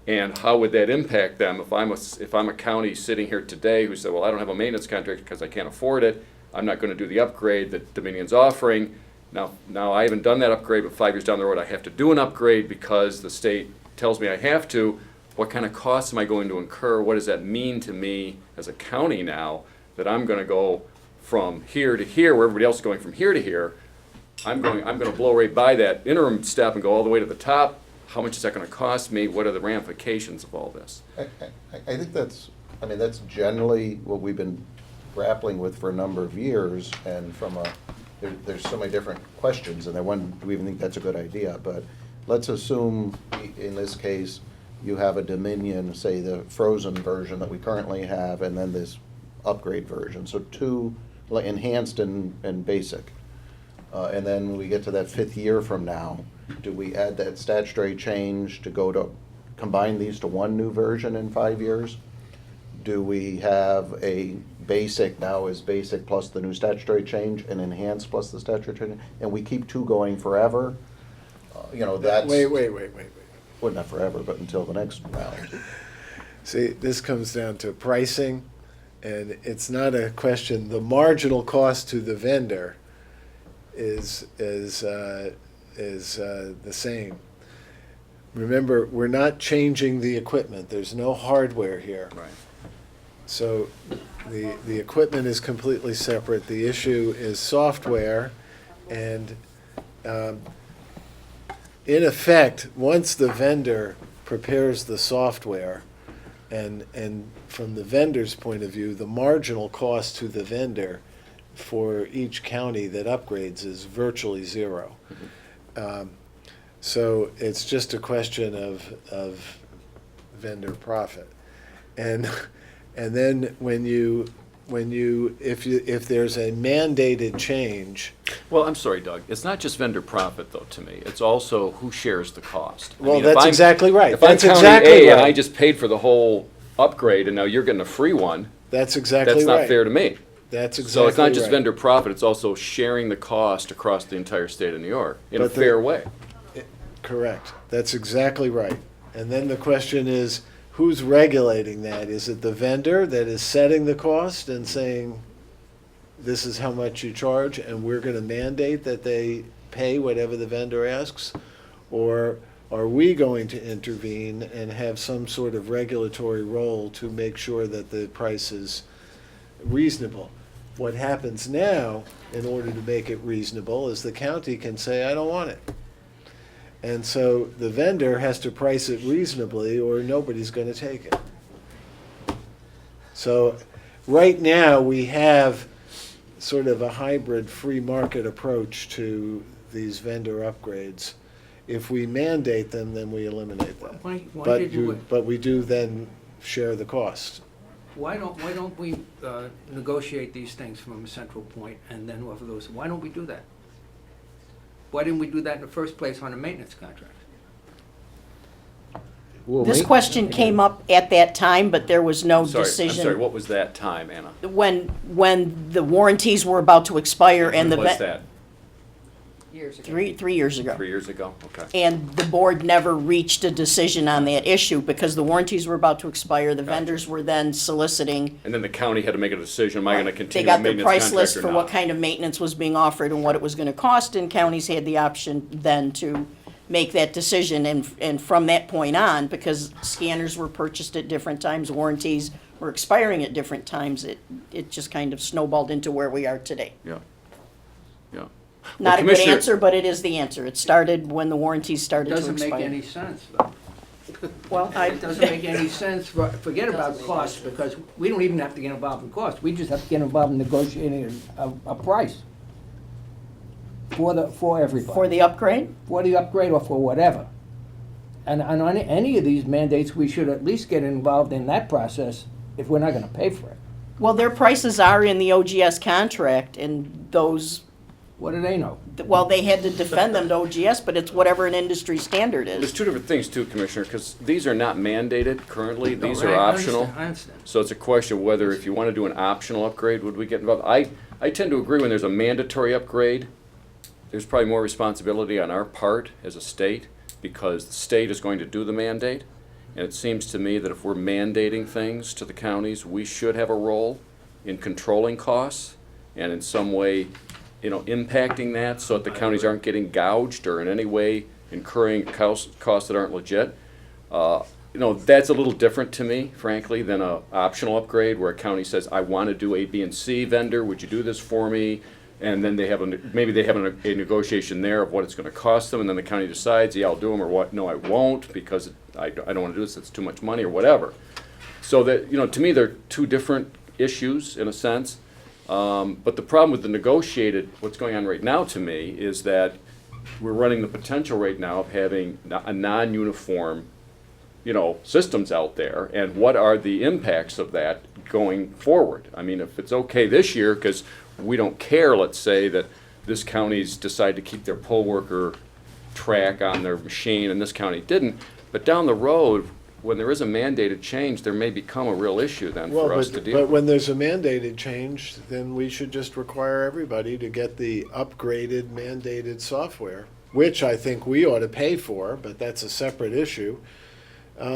And how would that impact them if I'm a county sitting here today who said, well, I don't have a maintenance contract because I can't afford it. I'm not going to do the upgrade that Dominion's offering. Now I haven't done that upgrade, but 5 years down the road I have to do an upgrade because the state tells me I have to. What kind of costs am I going to incur? What does that mean to me as a county now that I'm going to go from here to here, where everybody else is going from here to here? I'm going to blow right by that interim step and go all the way to the top. How much is that going to cost me? What are the ramifications of all this? I think that's generally what we've been grappling with for a number of years, and there's so many different questions, and do we even think that's a good idea? But let's assume, in this case, you have a Dominion, say the frozen version that we currently have, and then this upgrade version, so two, like enhanced and basic. And then when we get to that 5th year from now, do we add that statutory change to combine these to one new version in 5 years? Do we have a basic now is basic plus the new statutory change, and enhanced plus the statutory change, and we keep two going forever? That's. Wait. Well, not forever, but until the next round. See, this comes down to pricing And it's not a question, the marginal cost to the vendor is the same. Remember, we're not changing the equipment, there's no hardware here. Right. So the equipment is completely separate, the issue is software, and in effect, once the vendor prepares the software, and from the vendor's point of view, the marginal cost to the vendor for each county that upgrades is virtually zero. So it's just a question of vendor profit. And then if there's a mandated change. Well, I'm sorry, Doug, it's not just vendor profit, though, to me. It's also who shares the cost. I Well, mean, if that's I'm- exactly right. If I'm That's County exactly A and I right. just paid for the whole upgrade and now you're getting a free one, That's exactly that's right. not fair to me. That's exactly So it's not just right. vendor profit, it's also sharing the cost across the entire state of New York in a But the- fair way. Correct. That's exactly right. And then the question is, who's regulating that? Is it the vendor that is setting the cost and saying, this is how much you charge, and we're gonna mandate that they pay whatever the vendor asks? Or are we going to intervene and have some sort of regulatory role to make sure that the price is reasonable? What happens now, in order to make it reasonable, is the county can say, I don't want it. And so the vendor has to price it reasonably or nobody's gonna take it. So right now, we have sort of a hybrid free market approach to these vendor upgrades. If we mandate them, then we eliminate them. Why But did you, but we do then share the cost. why don't we negotiate these things from a central point and then whoever goes, why don't we do that? Why didn't we do that in the first place on a maintenance contract? This question came up at that time, but there was no Sorry, I'm decision. sorry, what was that time, Anna? When the warranties were about to expire and the. When was that? Years ago. Three years ago. 3 years ago? Okay. And the board never reached a decision on that issue because the warranties were about to expire. The vendors were then soliciting. And then the county had to make a decision, am I gonna They continue got the their maintenance price contract list or for what not? kind of maintenance was being offered and what it was gonna cost, and counties had the option then to make that decision. And from that point on, because scanners were purchased at different times, warranties were expiring at different times, it just kind of snowballed into where we are today. Yeah, yeah. Not a good Commissioner- answer, but it is the answer. It started when the warranties It started to doesn't make expire. any sense, though. Well, It doesn't make any sense, forget about costs, because we don't even have to get involved in costs. We just have to get involved in negotiating a price for everybody. For the upgrade? For the upgrade or for whatever. And on any of these mandates, we should at least get involved in that process if we're not gonna pay for it. Well, their prices are in the OGS contract, and those, What do they know? well, they had to defend them to OGS, but it's whatever an industry standard There's is. two different things too, Commissioner, because these are not mandated currently, these No, are I optional. understand, I understand. So it's a question of whether if you want to do an optional upgrade, would we get involved? I tend to agree when there's a mandatory upgrade, there's probably more responsibility on our part as a state, because the state is going to do the mandate. And it seems to me that if we're mandating things to the counties, we should have a role in controlling costs and in some way, impacting that so that the counties aren't getting gouged or in any way incurring costs that aren't legit. That's a little different to me, frankly, than a optional upgrade where a county says, I want to do A, B, and C vendor, would you do this for me? And then maybe they have a negotiation there of what it's going to cost them, and then the county decides, yeah, I'll do them, or what, no, I won't, because I don't want to do this, it's too much money, or whatever. So that, to me, they're two different issues, in a sense. But the problem with the negotiated, what's going on right now, to me, is that we're running the potential right now of having a non-uniform, systems out there, and what are the impacts of that going forward? I mean, if it's okay this year, because we don't care, let's say, that this county's decided to keep their poll worker track on their machine and this county didn't, but down the road, when there is a mandated change, there may become a real issue then for us to deal But with. when there's a mandated change, then we should just require everybody to get the upgraded mandated software, which I think we ought to pay for, but that's a separate issue.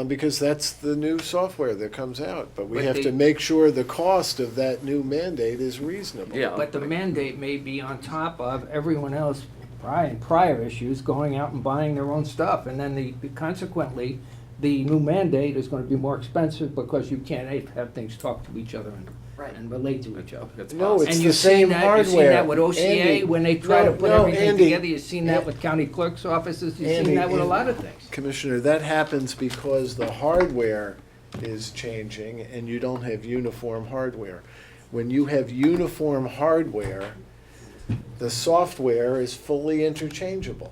because that's the new software that comes out. But we But have they- to make sure the cost of that new mandate is reasonable. Yeah. But the mandate may be on top of everyone else, prior issues, going out and buying their own stuff. And then consequently, the new mandate is gonna be more expensive because you can't have things talk to each other Right. and relate to each other. No, it's And the you've seen same that- hardware. You've seen that with OCA, Andy, when they try to put everything Andy, together. You've seen that with county clerk's offices. You've Andy, seen that with a Andy. lot of things. Commissioner, that happens because the hardware is changing and you don't have uniform hardware. When you have uniform hardware, the software is fully interchangeable.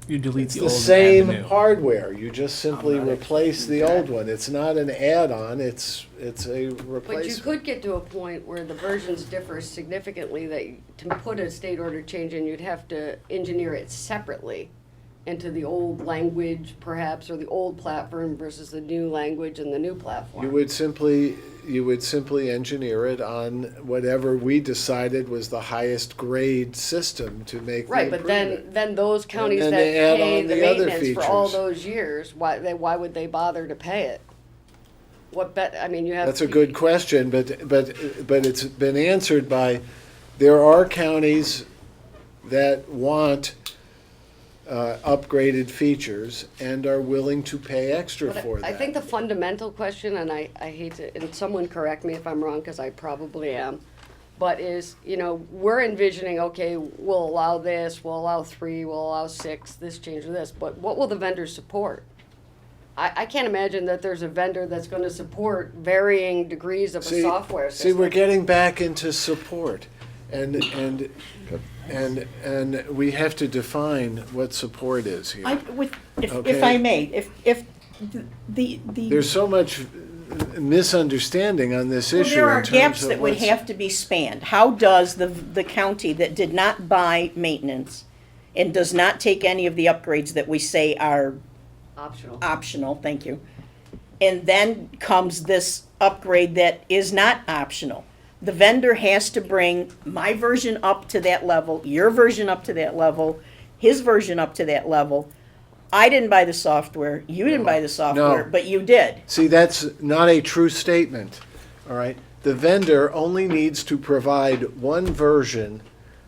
You delete It's the the old and add same the new. hardware, you just simply I'm not replace the old one. It's not an add-on, it's a But you replacement. could get to a point where the versions differ significantly that to put a state order change in, you'd have to engineer it separately into the old language perhaps, or the old platform versus the new language and the new platform. You would simply engineer it on whatever we decided was the highest grade system to make the Right, but improvement. then those counties then that they add pay on the the other maintenance for all features. those years, why would they bother to pay it? I mean, you have. That's a good question, but it's been answered by, there are counties that want upgraded features and are willing to pay extra But for that. I think the fundamental question, and I hate to, and someone correct me if I'm wrong, because I probably am, but is, we're envisioning, okay, we'll allow this, we'll allow 3, we'll allow 6, this change or this, but what will the vendors support? I can't imagine that there's a vendor that's gonna support varying degrees of a software See, system. we're getting back into support, and we have to define what support is here. If Okay. I may, if the. There's so much misunderstanding on this Well, issue there in are terms gaps of that would what's- have to be spanned. How does the county that did not buy maintenance and does not take any of the upgrades that we say are Optional. optional, thank you, and then comes this upgrade that is not optional? The vendor has to bring my version up to that level, your version up to that level, his version up to that level. I didn't buy the software, you didn't buy the software, but you did. See, that's not a true statement, all right? The vendor only needs to provide one version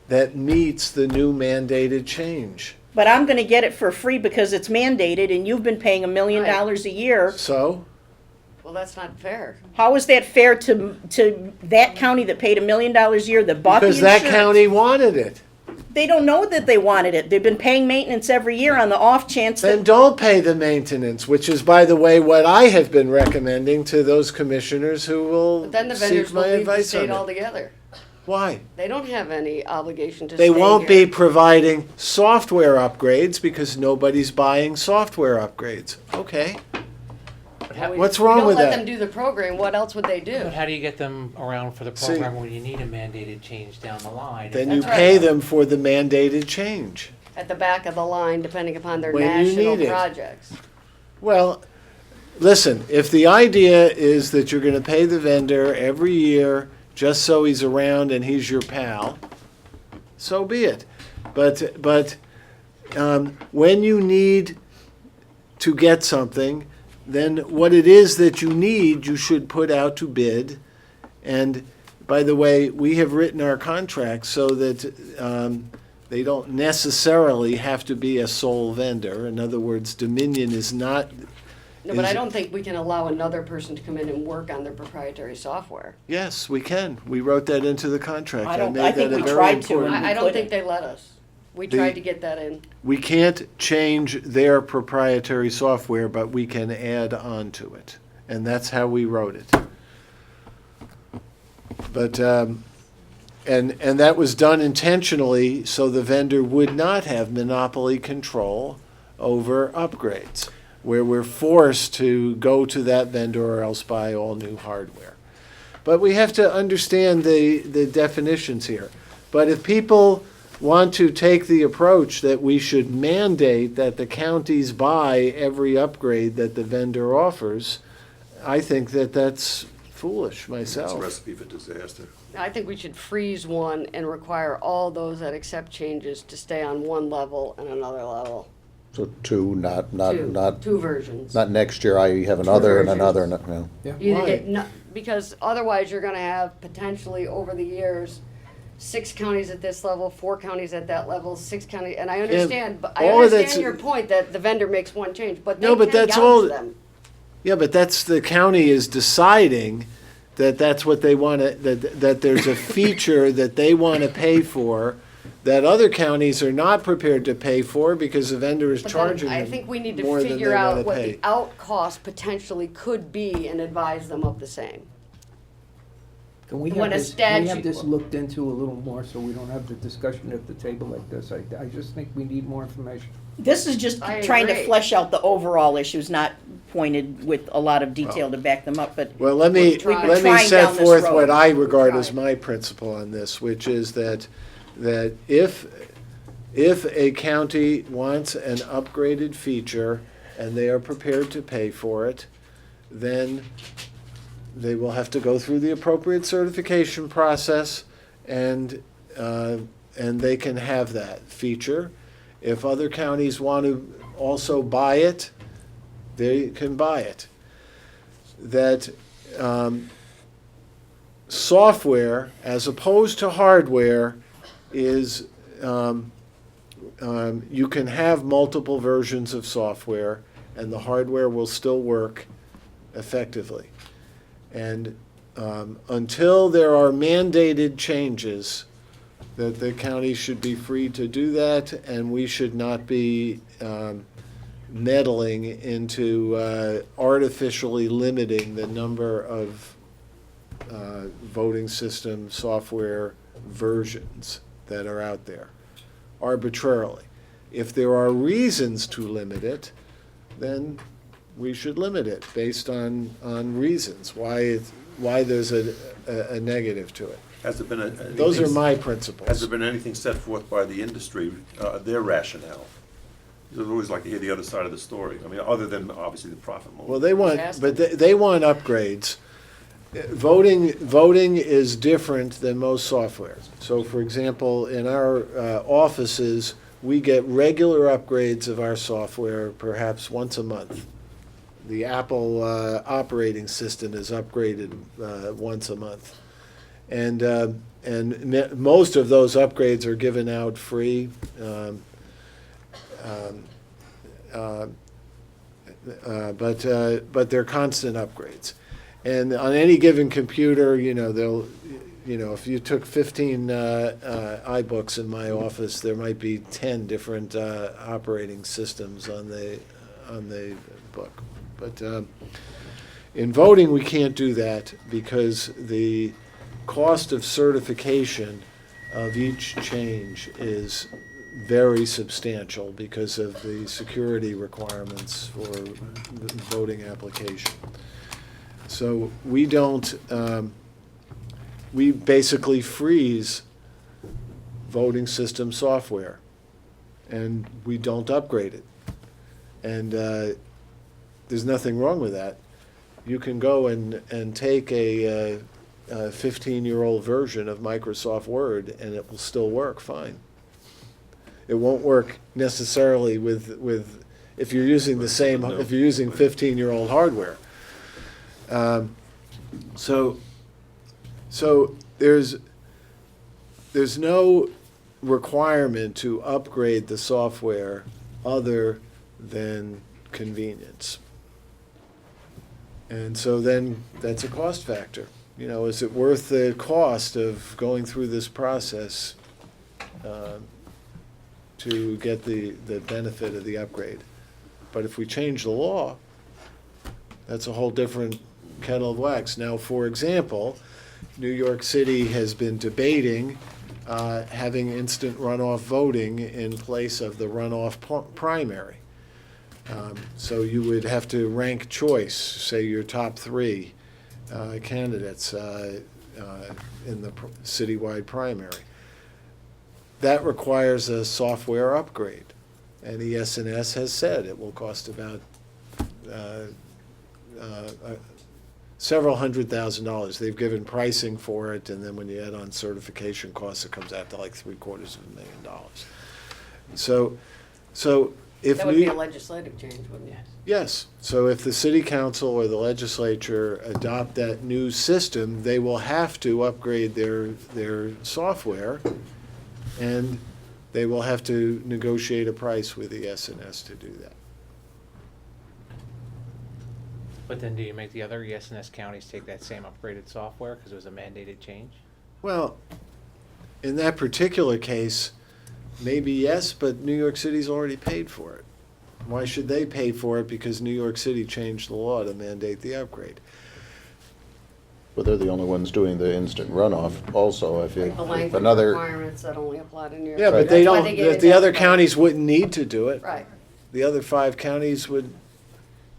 that meets the new mandated change. But I'm gonna get it for free because it's mandated and you've been paying $1 million Right. a year. So, Well, that's not fair. How is that fair to that county that paid $1 million a year that bought the because insurance? that county wanted it, They don't know that they wanted it. They've been paying maintenance every year on the off chance then that, don't pay the maintenance, which is, by the way, what I have been recommending to those commissioners who will But then the vendors seek will my leave the advice on state it. altogether. Why? They don't have any obligation to They stay won't here. be providing software upgrades because nobody's buying software upgrades. Okay, Well, we- what's wrong with We don't let that? them do the program, what else would they do? But how do you get them around for the See- program when you need a mandated change down the line? then you That's right. pay them for the mandated change. At the back of the line, depending upon their When you national need it. projects. Well, listen, if the idea is that you're gonna pay the vendor every year just so he's around and he's your pal, so be it. But when you need to get something, then what it is that you need, you should put out to bid. And by the way, we have written our contracts so that they don't necessarily have to be a sole vendor. In other words, Dominion is not. No, but I is- don't think we can allow another person to come in and work on their proprietary software. Yes, we can. We wrote that into the contract. I don't- made I think that a we very tried to, important- and I don't couldn't. think they let us. We The- tried to get that in. We can't change their proprietary software, but we can add on to it. And that's how we wrote it. But, and that was done intentionally so the vendor would not have monopoly control over upgrades, where we're forced to go to that vendor or else buy all new hardware. But we have to understand the definitions here. But if people want to take the approach that we should mandate that the counties buy every upgrade that the vendor offers, I think that that's foolish It's a myself. recipe for disaster. I think we should freeze one and require all those that accept changes to stay on one level and another level. So two, not Two versions. not next year, I have another and versions. another, and, you know. Yeah. Either Why? get, no, because otherwise you're gonna have potentially over the years, 6 counties at this level, 4 counties at that level, 6 counties, and I understand, but I all of that's- understand your point that the vendor makes one change, but they No, but can that's all- gouge them. Yeah, but that's, the county is deciding that that's what they want to, that there's a feature that they want to pay for that other counties are not prepared to pay for because the vendor is But then charging I them think we need to more than figure they out want to what pay. the out cost potentially could be and advise them of the same. Can we When have a this, can we have statute- this looked into a little more so we don't have the discussion at the table like this? I just think we need more information. This is just I trying to agree. flesh out the overall issues, not pointed with a lot of detail to back them up, but Well, let me, We've been let me trying set down this forth road. what I regard We've as tried. my principle on this, which is that if a county wants an upgraded feature and they are prepared to pay for it, then they will have to go through the appropriate certification process and they can have that feature. If other counties want to also buy it, they can buy it. That software, as opposed to hardware, is you can have multiple versions of software, and the hardware will still work effectively. And until there are mandated changes, that the county should be free to do that, and we should not be meddling into artificially limiting the number of voting system software versions that are out there arbitrarily. If there are reasons to limit it, then we should limit it based on reasons, why there's a negative to it. Has there been Those are my principles. Has there been anything set forth by the industry, their rationale? I'd always like to hear the other side of the story. I mean, other than obviously the profit motive. Well, they want, but they want upgrades. Voting is different than most software. So, for example, in our offices, we get regular upgrades of our software perhaps once a month. The Apple operating system is upgraded once a month. And most of those upgrades are given out free. But they're constant upgrades. And on any given computer, if you took 15 iBooks in my office, there might be 10 different operating systems on the book. But in voting, we can't do that because the cost of certification of each change is very substantial because of the security requirements for the voting application. So we don't, we basically freeze voting system software, and we don't upgrade it. And there's nothing wrong with that. You can go and take a 15-year-old version of Microsoft Word, and it will still work fine. It won't work necessarily with if you're using the same, if you're using 15-year-old hardware. So there's no requirement to upgrade the software other than convenience. And so then that's a cost factor. Is it worth the cost of going through this process to get the benefit of the upgrade? But if we change the law, that's a whole different kettle of wax. Now, for example, New York City has been debating having instant runoff voting in place of the runoff primary. So you would have to rank choice, say your top 3 candidates in the citywide primary. That requires a software upgrade, and ES&S has said it will cost about several $100,000. They've given pricing for it, and then when you add on certification costs, it comes out to like $750,000. So if That would be New, a legislative change, wouldn't it? yes, so if the city council or the legislature adopt that new system, they will have to upgrade their software, and they will have to negotiate a price with the SNS to do that. But then do you make the other ES&S counties take that same upgraded software because it was a mandated change? Well, in that particular case, maybe yes, but New York City's already paid for it. Why should they pay for it because New York City changed the law to mandate the upgrade? But they're the only ones doing the instant runoff also, if Like the if language another, requirements that only apply to New York. Yeah, but That's they why don't, gave it the to other everybody. counties wouldn't need to do it. Right. The other 5 counties would,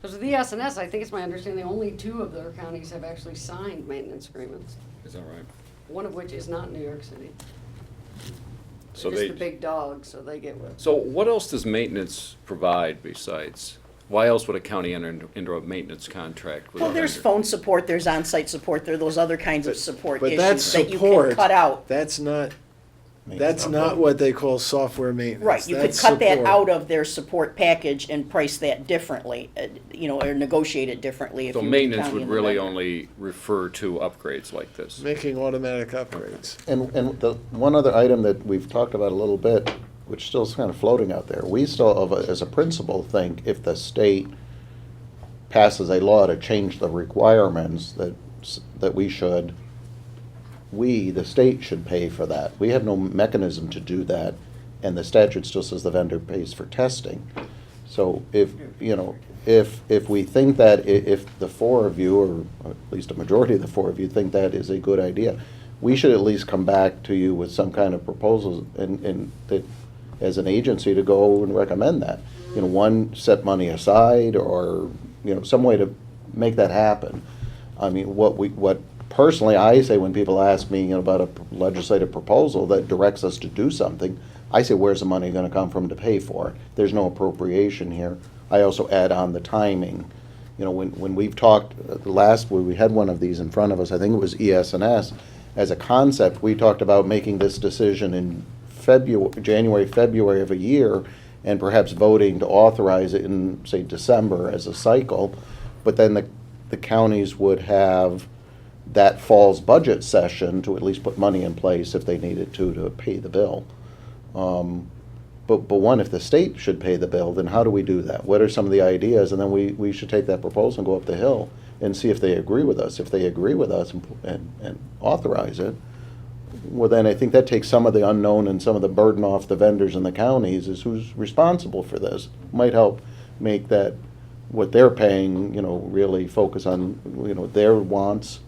Because with the SNS, I think it's my understanding, only 2 of their counties have actually signed maintenance agreements, Is that right? one of which is not New York City. So Just they, the big dogs, so they get what. so what else does maintenance provide besides, why else would a county enter into a maintenance contract with a Well, there's vendor? phone support, there's on-site support, there are those other kinds of support but that's issues that you can support. cut out. That's not what they call software maintenance. Right, you could That's cut that support. out of their support package and price that differently, or negotiate it differently if So you were the maintenance county would and the really vendor. only refer to upgrades like this? Making automatic upgrades. and the one other item that we've talked about a little bit, which still is kind of floating out there, we still, as a principle, think if the state passes a law to change the requirements, that we, the state, should pay for that. We have no mechanism to do that, and the statute still says the vendor pays for testing. So if we think that, if the 4 of you, or at least a majority of the 4 of you, think that is a good idea, we should at least come back to you with some kind of proposals, and that, as an agency, to go and recommend that. One, set money aside, or, some way to make that happen. I mean, what personally I say when people ask me about a legislative proposal that directs us to do something, I say, where's the money gonna come from to pay for it? There's no appropriation here. I also add on the timing. When we've talked, when we had one of these in front of us, I think it was ES&S, as a concept, we talked about making this decision in January, February of a year, and perhaps voting to authorize it in, say, December as a cycle, but then the counties would have that fall's budget session to at least put money in place if they needed to pay the bill. But if the state should pay the bill, then how do we do that? What are some of the ideas? And then we should take that proposal and go up the hill and see if they agree with us. If they agree with us and authorize it, well, then I think that takes some of the unknown and some of the burden off the vendors and the counties, is who's responsible for this. Might help make that, what they're paying, really focus on, their wants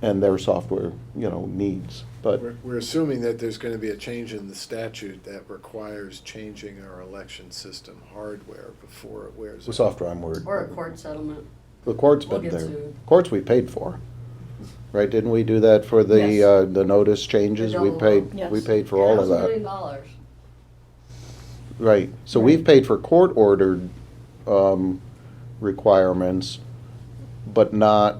and their software, needs. But We're assuming that there's going to be a change in the statute that requires changing our election system hardware before it wears the off. software, I'm worried. Or a court settlement. The court's We'll been get there. sued. Courts we paid for, right? Didn't we do that for the, Yes. the notice changes? The We double paid, Yes. we paid for all of that. $1 million. Right, so we've paid for court-ordered requirements, but not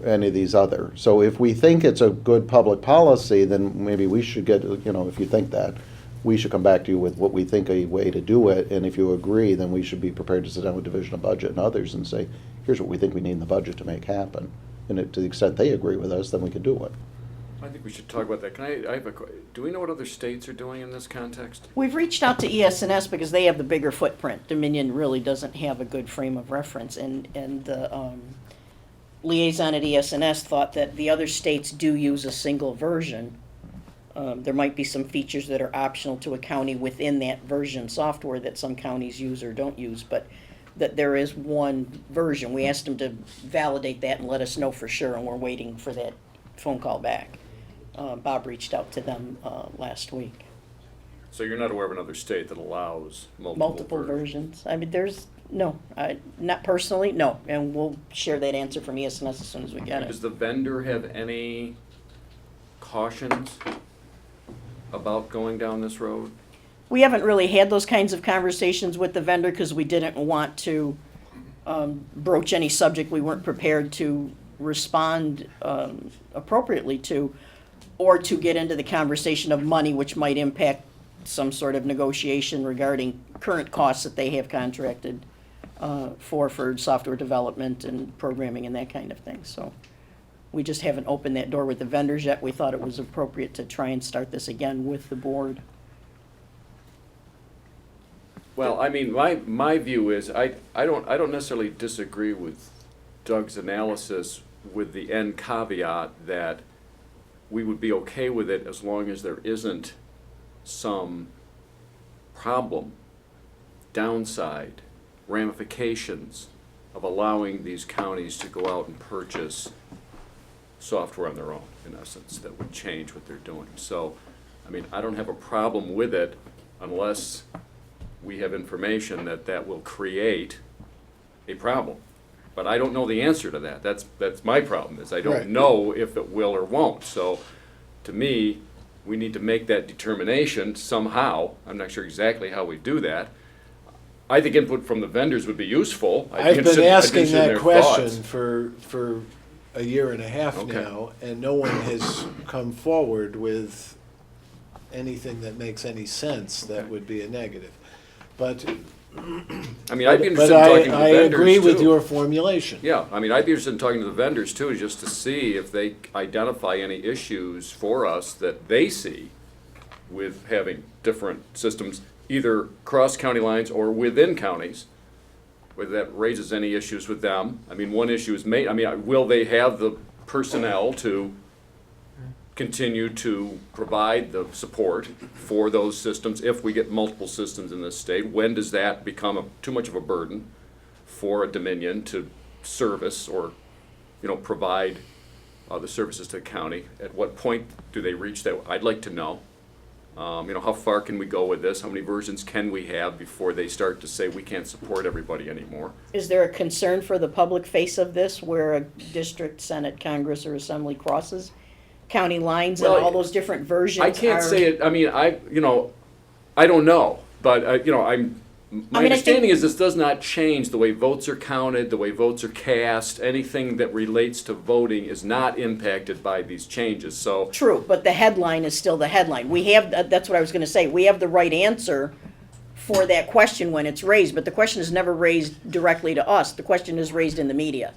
any of these other. So if we think it's a good public policy, then maybe we should get, if you think that, we should come back to you with what we think a way to do it, and if you agree, then we should be prepared to sit down with Division of Budget and others and say, here's what we think we need in the budget to make happen. And if, to the extent they agree with us, then we can do it. I think we should talk about that. I have do we know what other states are doing in this context? We've reached out to ES&S because they have the bigger footprint. Dominion really doesn't have a good frame of reference, and the liaison at ES&S thought that the other states do use a single version. There might be some features that are optional to a county within that version software that some counties use or don't use, but that there is one version. We asked them to validate that and let us know for sure, and we're waiting for that phone call back. Bob reached out to them last week. So you're not aware of another state that allows Multiple versions. I mean, not personally, no, and we'll share that answer from ES&S as soon as we get it. Does the vendor have any cautions about going down this road? We haven't really had those kinds of conversations with the vendor because we didn't want to broach any subject we weren't prepared to respond appropriately to, or to get into the conversation of money, which might impact some sort of negotiation regarding current costs that they have contracted for software development and programming and that kind of thing. So we just haven't opened that door with the vendors yet. We thought it was appropriate to try and start this again with the board. Well, I mean, my view is, I don't necessarily disagree with Doug's analysis with the end caveat that we would be okay with it as long as there isn't some problem, downside, ramifications of allowing these counties to go out and purchase software on their own, in essence, that would change what they're doing. So, I mean, I don't have a problem with it unless we have information that that will create a problem. But I don't know the answer to that. That's my problem, is I don't Right. know if it will or won't. So, to me, we need to make that determination somehow. I'm not sure exactly how we do that. I think input from the vendors would be useful. I'd be I've been interested- I'd be asking interested in that their question thoughts. for a year and a half Okay. now, and no one has come forward with anything that makes any sense that would be a negative. But, I mean, I'd be but interested in talking to the I vendors agree with too. your formulation. Yeah, I mean, I'd be interested in talking to the vendors too, just to see if they identify any issues for us that they see with having different systems, either cross county lines or within counties, whether that raises any issues with them. I mean, one issue is will they have the personnel to continue to provide the support for those systems if we get multiple systems in this state? When does that become too much of a burden for a Dominion to service or, provide the services to the county? At what point do they reach that? I'd like to know. How far can we go with this? How many versions can we have before they start to say we can't support everybody anymore? Is there a concern for the public face of this where a district, senate, congress, or assembly crosses county lines and Well, all those different versions I can't are- say it, I mean, I don't know, but, my I mean, I understanding think- is this does not change the way votes are counted, the way votes are cast. Anything that relates to voting is not impacted by these changes, so. True, but the headline is still the headline. We have, that's what I was gonna say, we have the right answer for that question when it's raised, but the question is never raised directly to us. The question is raised in the media.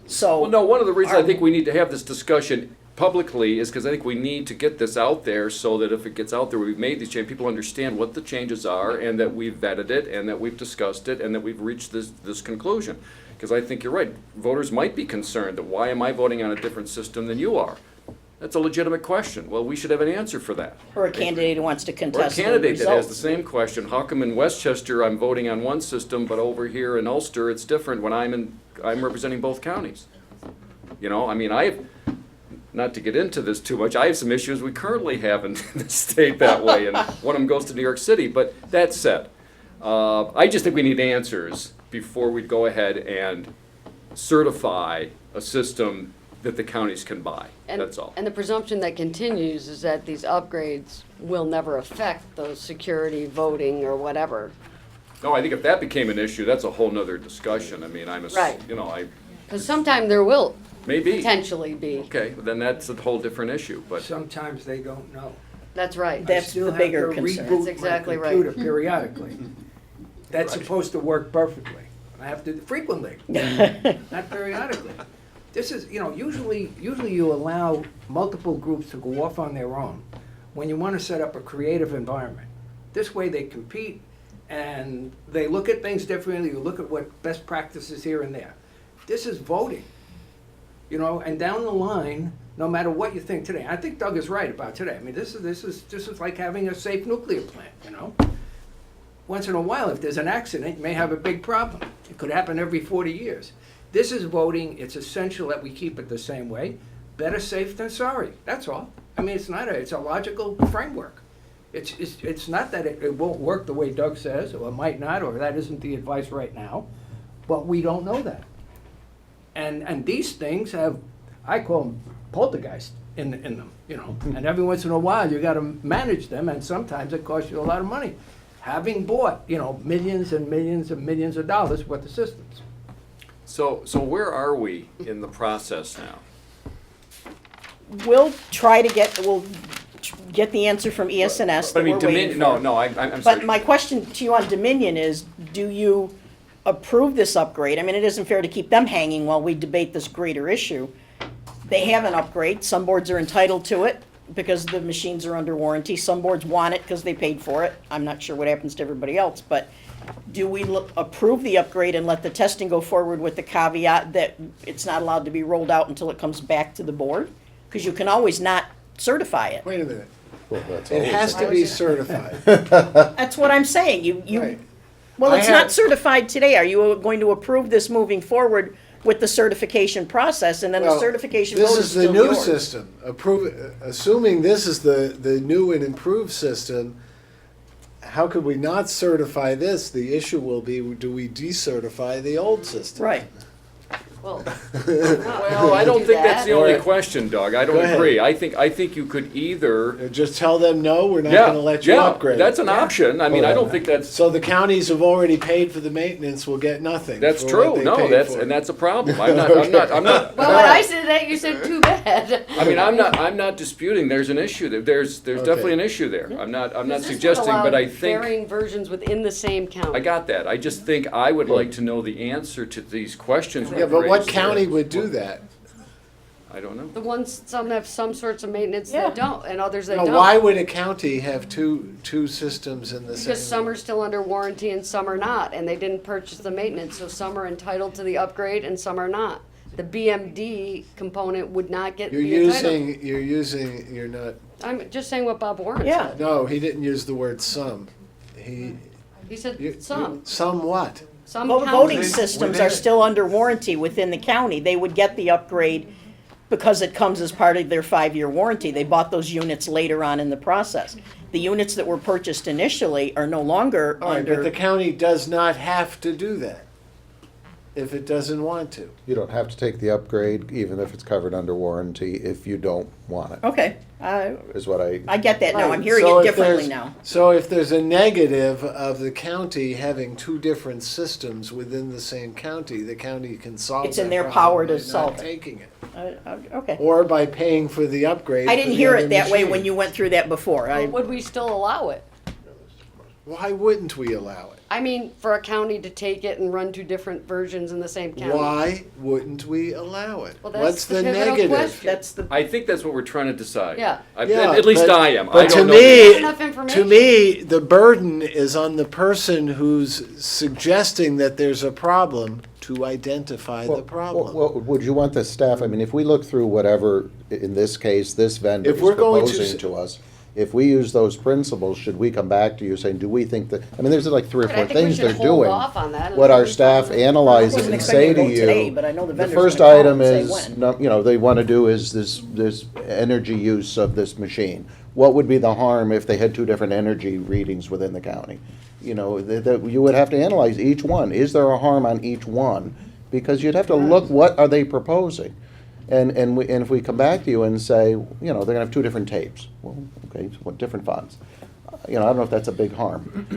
So. Well, no, one of the reasons I Are- think we need to have this discussion publicly is because I think we need to get this out there so that if it gets out there, we've made these changes, people understand what the changes are and that we've vetted it and that we've discussed it and that we've reached this conclusion. Because I think you're right, voters might be concerned that why am I voting on a different system than you are? That's a legitimate question. Well, we should have an answer for that. Or a candidate who wants to Or a contest the candidate that has the results. same question, how come in Westchester I'm voting on one system, but over here in Ulster it's different when I'm representing both counties? Not to get into this too much, I have some issues we currently have in the state that way, and one of them goes to New York City, but that said, I just think we need answers before we go ahead and certify a system that the counties can buy, that's all. And the presumption that continues is that these upgrades will never affect those security, voting, or whatever. No, I think if that became an issue, that's a whole nother discussion, Right. I, Because sometime there will maybe. potentially be. Okay, then that's a whole different issue, but. Sometimes they don't know. That's right. That's I still the have bigger to concern. reboot That's exactly my right. computer periodically. That's Right. supposed to work perfectly. I have to frequently, not periodically. This is, usually you allow multiple groups to go off on their own when you want to set up a creative environment. This way they compete and they look at things differently, you look at what best practices here and there. This is voting, and down the line, no matter what you think today, I think Doug is right about today. I mean, this is like having a safe nuclear plant, Once in a while, if there's an accident, you may have a big problem. It could happen every 40 years. This is voting, it's essential that we keep it the same way. Better safe than sorry, that's all. I mean, it's a logical framework. It's not that it won't work the way Doug says, or it might not, or that isn't the advice right now, but we don't know that. And these things have, I call them poltergeist in them, and every once in a while you gotta manage them, and sometimes it costs you a lot of money. Having bought, millions and millions and millions of dollars worth of systems. So where are we in the process now? We'll try to get, get the answer from ESNS But I that mean, we're waiting for. I'm sorry. But my question to you on Dominion is, do you approve this upgrade? I mean, it isn't fair to keep them hanging while we debate this greater issue. They have an upgrade, some boards are entitled to it because the machines are under warranty, some boards want it because they paid for it. I'm not sure what happens to everybody else, but do we approve the upgrade and let the testing go forward with the caveat that it's not allowed to be rolled out until it comes back to the board? Because you can always not certify it. Wait a minute. Well, that's It always has the to be case. certified. That's what I'm saying, Right. well, I it's have- not certified today. Are you going to approve this moving forward with the certification process, and then the Well, certification vote is This is the still new yours? system. Assuming this is the new and improved system, how could we not certify this? The issue will be, do we decertify the old system? Right. Well, Well, I don't think that's the only Or- question, Doug. I don't Go ahead. agree. I think you could either, Just tell them, no, we're not yeah, gonna let you yeah, upgrade. that's an option. I mean, I don't think that's, So the counties who've already paid for the maintenance will get nothing. that's for what true. they No, paid that's, for. and that's a problem. I'm not, Well, when I said that, you said too bad. I mean, I'm not disputing there's an issue there. There's definitely an issue there. I'm not This would suggesting, but allow I think, varying versions within the same county. I got that. I just think I would like to know the answer to these questions. Yeah, we've but what raised county here. would do that? I don't know. The ones, some have some sorts of maintenance Yeah. that don't, and others that Now, don't. why would a county have two systems in the same? Because some are still under warranty and some are not, and they didn't purchase the maintenance, so some are entitled to the upgrade and some are not. The BMD component would not get the entitlement. You're not, I'm just saying what Bob Warren Yeah. said. no, he didn't use the word some. He, He said you- some, some what? some Well, the voting counties. systems are still under warranty within the county. They would get the upgrade because it comes as part of their 5-year warranty. They bought those units later on in the process. The units that were purchased initially are no longer All right, but the under, county does not have to do that if it doesn't want to. You don't have to take the upgrade, even if it's covered under warranty, if you don't want it, okay, is what I get that now. I'm Right, hearing so it if differently there's- now. So if there's a negative of the county having two different systems within the same county, the county can solve It's in that their problem power to by not solve it. taking it. Okay. Or by paying for the upgrade. I for didn't the hear other it that way machine. when you went through that before. But would we still allow it? Why wouldn't we allow it? I mean, for a county to take it and run two different versions in the same county. Why wouldn't we allow it? Well, that's What's the the pivotal negative? question. That's the, I think that's what we're trying to decide. Yeah. Yeah, At least but- I am. I But to don't know. me, Not enough information. to me, the burden is on the person who's suggesting that there's a problem to identify the problem. Well, would you want the staff, I mean, if we look through whatever, in this case, this vendor If is we're going to proposing to us, if we use those principles, should we come back to you saying, do we think that, I mean, there's like 3 or But I 4 think we things should they're hold doing. off on that What until our we staff find- analyze I it wasn't and say expecting to a vote today, you. but I know the The vendor's first gonna call item and say is, when. no, you know, they want to do is this energy use of this machine. What would be the harm if they had 2 different energy readings within the county? You know, that you would have to analyze each one. Is there a harm on each one? Because you'd have to look, what are they proposing? And if we come back to you and say, you know, they're gonna have 2 different tapes. Well, okay, so what different fonts? You know, I don't know if that's a big harm.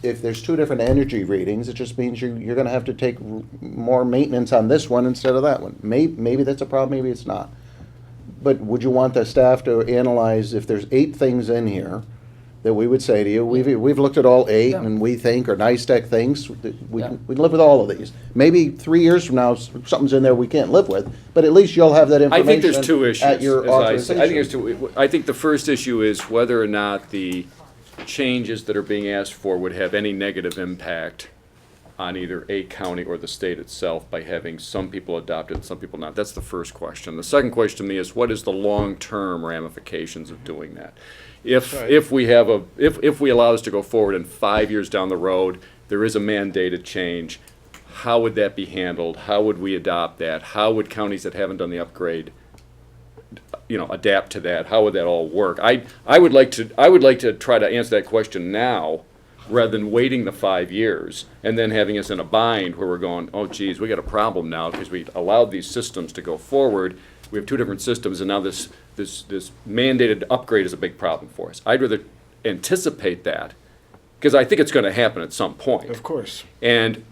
If there's 2 different energy readings, it just means you're gonna have to take more maintenance on this one instead of that one. Maybe that's a problem, maybe it's not. But would you want the staff to analyze if there's 8 things in here that we would say to you, we've looked at all 8 Yeah. and we think, or NYSTEC thinks, that we Yeah. can live with all of these. Maybe 3 years from now, something's in there we can't live with, but at least you'll have that I information think there's 2 issues. at your as I see. authorization. I think there's 2. I think the first issue is whether or not the changes that are being asked for would have any negative impact on either a county or the state itself by having some people adopt it and some people not. That's the first question. The second question to me is, what is the long-term ramifications of doing that? If we allow this to go forward and 5 years down the road, there is a mandated change, how would that be handled? How would we adopt that? How would counties that haven't done the upgrade, you know, adapt to that? How would that all work? I would like to try to answer that question now, rather than waiting the 5 years and then having us in a bind where we're going, oh geez, we got a problem now because we allowed these systems to go forward. We have 2 different systems and now this mandated upgrade is a big problem for us. I'd rather anticipate that because I think it's going to happen at some point. Of course. And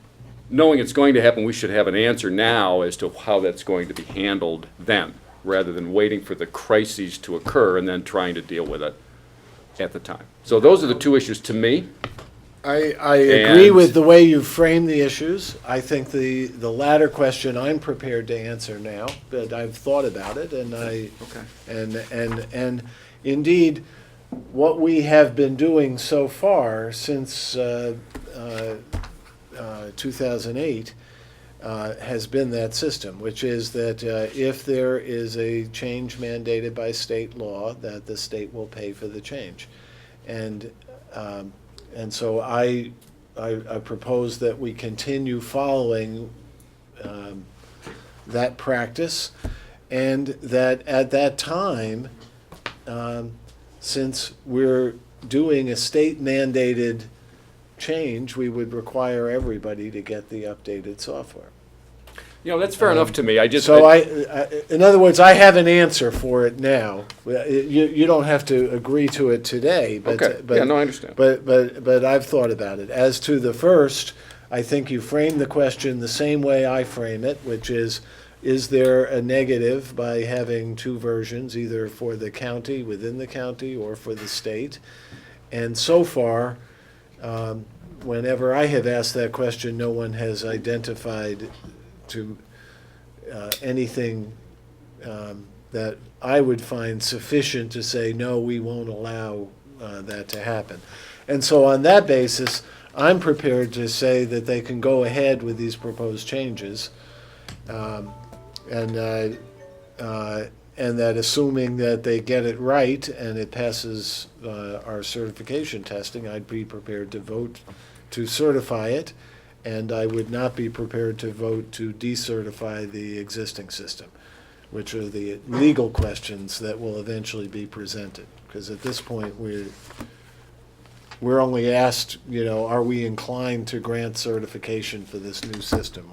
knowing it's going to happen, we should have an answer now as to how that's going to be handled then, rather than waiting for the crises to occur and then trying to deal with it at the time. So those are the two issues to me. I agree And- with the way you frame the issues. I think the latter question I'm prepared to answer now, but I've thought about it, and and indeed, what we have been doing so far since 2008 has been that system, which is that if there is a change mandated by state law, that the state will pay for the change. And so I propose that we continue following that practice, and that at that time, since we're doing a state-mandated change, we would require everybody to get the updated software. You know, that's fair enough to me. I just. So in other words, I have an answer for it now. You don't have to agree to it today, but. Okay. but- Yeah, no, I understand. But I've thought about it. As to the first, I think you frame the question the same way I frame it, which is there a negative by having two versions, either for the county, within the county, or for the state? And so far, whenever I have asked that question, no one has identified to anything that I would find sufficient to say, no, we won't allow that to happen. And so on that basis, I'm prepared to say that they can go ahead with these proposed changes. And that assuming that they get it right and it passes our certification testing, I'd be prepared to vote to certify it, and I would not be prepared to vote to decertify the existing system, which are the legal questions that will eventually be presented. Because at this point, we're only asked, are we inclined to grant certification for this new system?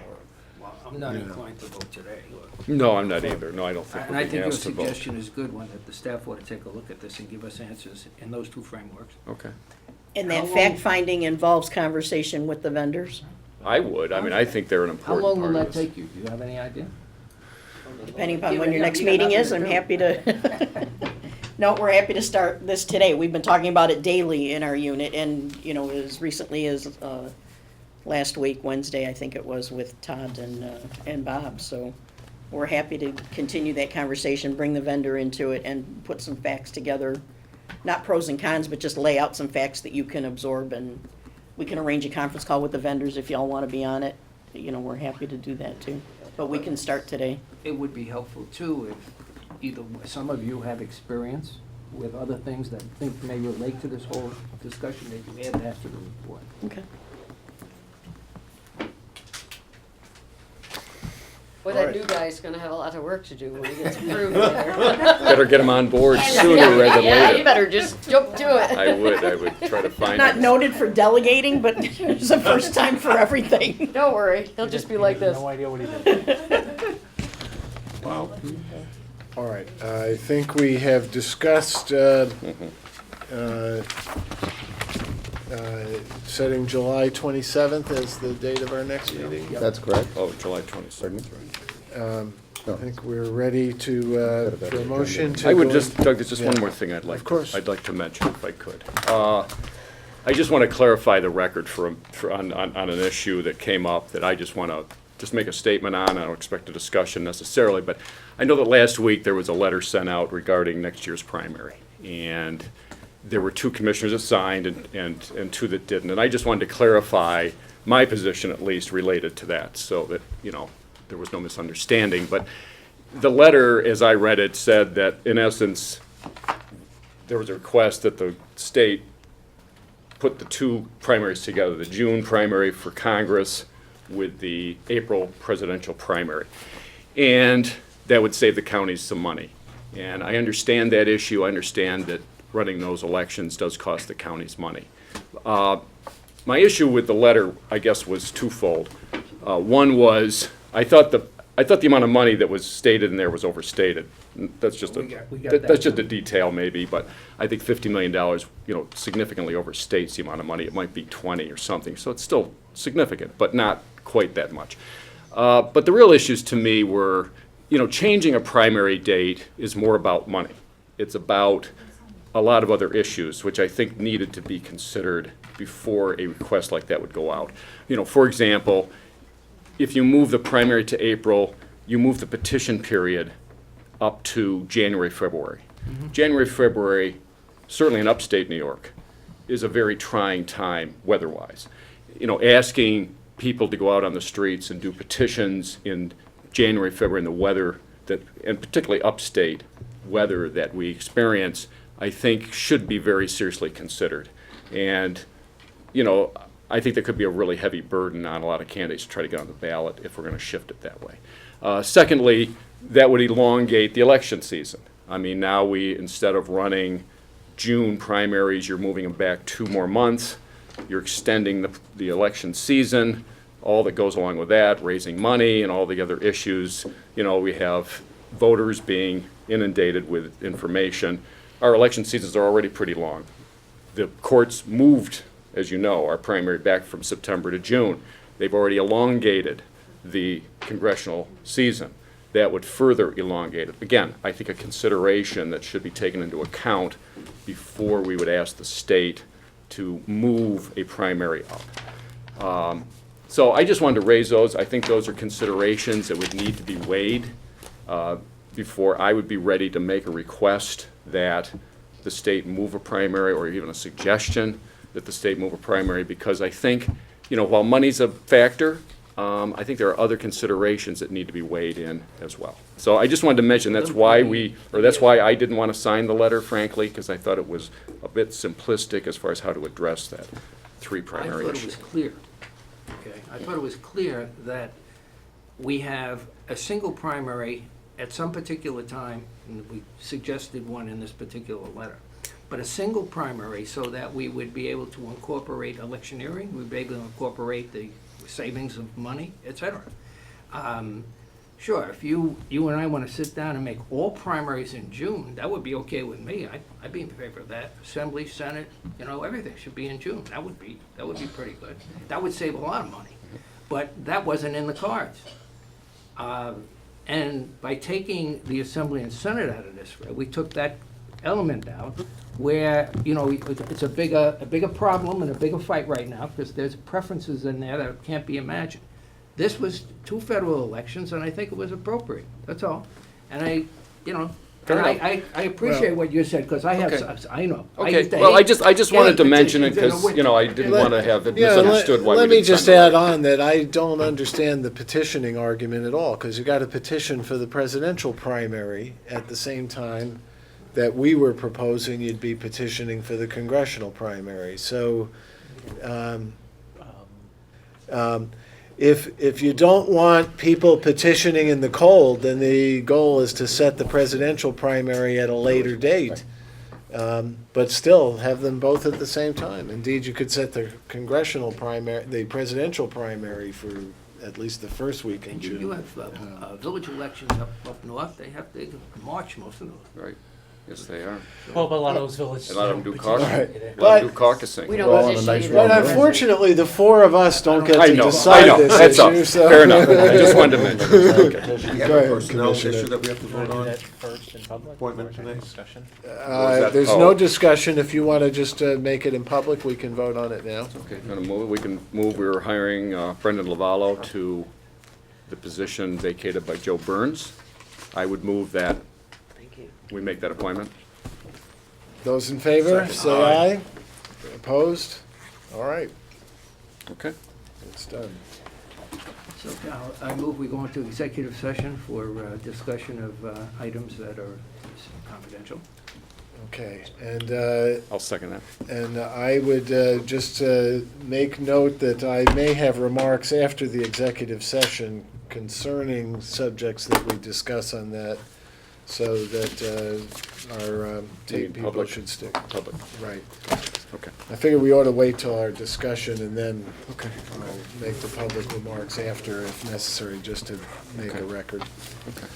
Well, I'm not Yeah. inclined to vote today. No, I'm not either. No, I don't think And I we're being think your asked to vote. suggestion is a good one, that the staff ought to take a look at this and give us answers in those two frameworks. Okay. And that How long- fact-finding involves conversation with the vendors, I would. I mean, I think they're an How important long will part that of this. take you? Do you have any idea? depending upon when your next meeting is. I'm happy to, no, we're happy to start this today. We've been talking about it daily in our unit, and, as recently as last week, Wednesday, I think it was, with Todd and Bob. So we're happy to continue that conversation, bring the vendor into it, and put some facts together. Not pros and cons, but just lay out some facts that you can absorb, and we can arrange a conference call with the vendors if y'all want to be on it. We're happy to do that too. But we can start today. It would be helpful too if either some of you have experience with other things that think may relate to this whole discussion, that you add that to the report. Okay. Boy, that new guy's gonna have a lot of work to do when he gets approved later. Better get them on board sooner rather than Yeah, you later. better just jump to it. I would try to find Not it. noted for delegating, but it's the first time for everything. Don't worry, he'll just be like this. No idea what he did. Wow. All right, I think we have discussed setting July 27th as the date of our next meeting. That's correct. Oh, July 26th. I think we're ready to, for a motion to. I would go just, in- Doug, there's just one Yeah. more thing I'd like. Of course. I'd like to mention if I could. I just want to clarify the record on an issue that came up that I just want to just make a statement on. I don't expect a discussion necessarily, but I know that last week there was a letter sent out regarding next year's primary. And there were 2 commissioners that signed and 2 that didn't. And I just wanted to clarify my position, at least, related to that, so that, there was no misunderstanding. But the letter, as I read it, said that, in essence, there was a request that the state put the 2 primaries together, the June primary for Congress with the April presidential primary. And that would save the counties some money. And I understand that issue. I understand that running those elections does cost the counties money. My issue with the letter, I guess, was twofold. One was, I thought the amount of money that was stated in there was overstated. That's just We got that that's just too. a detail maybe, but I think $50 million, significantly overstates the amount of money. It might be 20 or something, so it's still significant, but not quite that much. But the real issues to me were, changing a primary date is more about money. It's about a lot of other issues, which I think needed to be considered before a request like that would go out. You know, for example, if you move the primary to April, you move the petition period up to January, February. January, February, certainly in upstate New York, is a very trying time weather-wise. You know, asking people to go out on the streets and do petitions in January, February, in the weather that, and particularly upstate weather that we experience, I think should be very seriously considered. And, you know, I think there could be a really heavy burden on a lot of candidates to try to get on the ballot if we're going to shift it that way. Secondly, that would elongate the election season. I mean, now we, instead of running June primaries, you're moving them back 2 more months. You're extending the election season, all that goes along with that, raising money and all the other issues. You know, we have voters being inundated with information. Our election seasons are already pretty long. The courts moved, as you know, our primary back from September to June. They've already elongated the congressional season. That would further elongate it. Again, I think a consideration that should be taken into account before we would ask the state to move a primary up. So I just wanted to raise those. I think those are considerations that would need to be weighed before I would be ready to make a request that the state move a primary, or even a suggestion that the state move a primary, because I think, you know, while money's a factor, I think there are other considerations that need to be weighed in as well. So I just wanted to mention, that's why I didn't want to sign the letter, frankly, because I thought it was a bit simplistic as far as how to address that 3 primary I thought issue. it was clear, okay? I thought it was clear that we have a single primary at some particular time, and we suggested one in this particular letter, but a single primary so that we would be able to incorporate electioneering, we'd be able to incorporate the savings of money, et cetera. Sure, if you and I want to sit down and make all primaries in June, that would be okay with me. I'd be in favor of that. Assembly, Senate, you know, everything should be in June. That would be pretty good. That would save a lot of money. But that wasn't in the cards. And by taking the Assembly and Senate out of this, we took that element out where, you know, it's a bigger problem and a bigger fight right now because there's preferences in there that can't be imagined. This was 2 federal elections, and I think it was appropriate. That's all. And I appreciate what you said because I have, Okay. I know. Okay, well, I just wanted to mention it because, you know, I didn't want to have it misunderstood why we Let me didn't just sign the add letter. on that I don't understand the petitioning argument at all, because you got a petition for the presidential primary at the same time that we were proposing you'd be petitioning for the congressional primary. So, if you don't want people petitioning in the cold, then the goal is to set the presidential primary at a later date. But still, have them both at the same time. Indeed, you could set the congressional primary, the presidential primary for at least the first week in And June. you have village elections up north. They have to march most of those. Right, yes, they are. Well, but a lot of those villages. A lot of them do don't caucusing. petition. A lot of them do caucusing. We Well, on don't a petition nice either. round But road. unfortunately, the 4 of us don't get I to know, decide this that's all. issue, so. Fair enough, I just wanted to mention it. Okay. Do you Go have a ahead, personnel Commissioner. issue that we have to You wanna vote do on? that first in public? Appointment or is there tonight? Discussion? There's Oh. no discussion. If you want to just make it in public, we can vote on it now. Okay, gonna move, we can move, we were hiring Brendan Lavallo to the position vacated by Joe Burns. I would move that we make that appointment. Those in favor, say aye. Opposed? All right, Okay. it's done. So now, I move we go into executive session for discussion of items that are confidential. Okay, and I'll second that. And I would just make note that I may have remarks after the executive session concerning subjects that we discuss on that, so that our tape people public? should stick. Public, Right. okay. I figure we ought to wait till our discussion and then I'll make the public remarks after if necessary, just to make a record. Okay.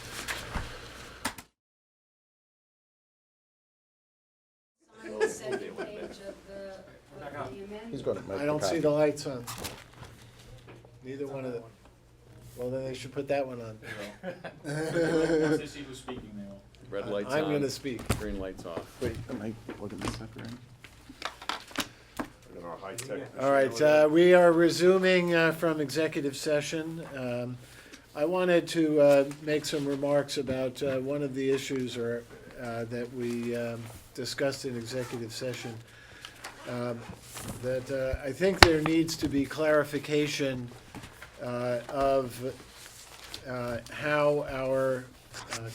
He's going to make I don't see the lights on. Neither one of them. Well, then they should put that one on. Once they see who's speaking, they will. Red lights I'm on. gonna speak. Green lights off. Wait, am I looking this up right? In our high-tech All right, we are resuming from executive session. I wanted to make some remarks about one of the issues that we discussed in executive session. That I think there needs to be clarification of how our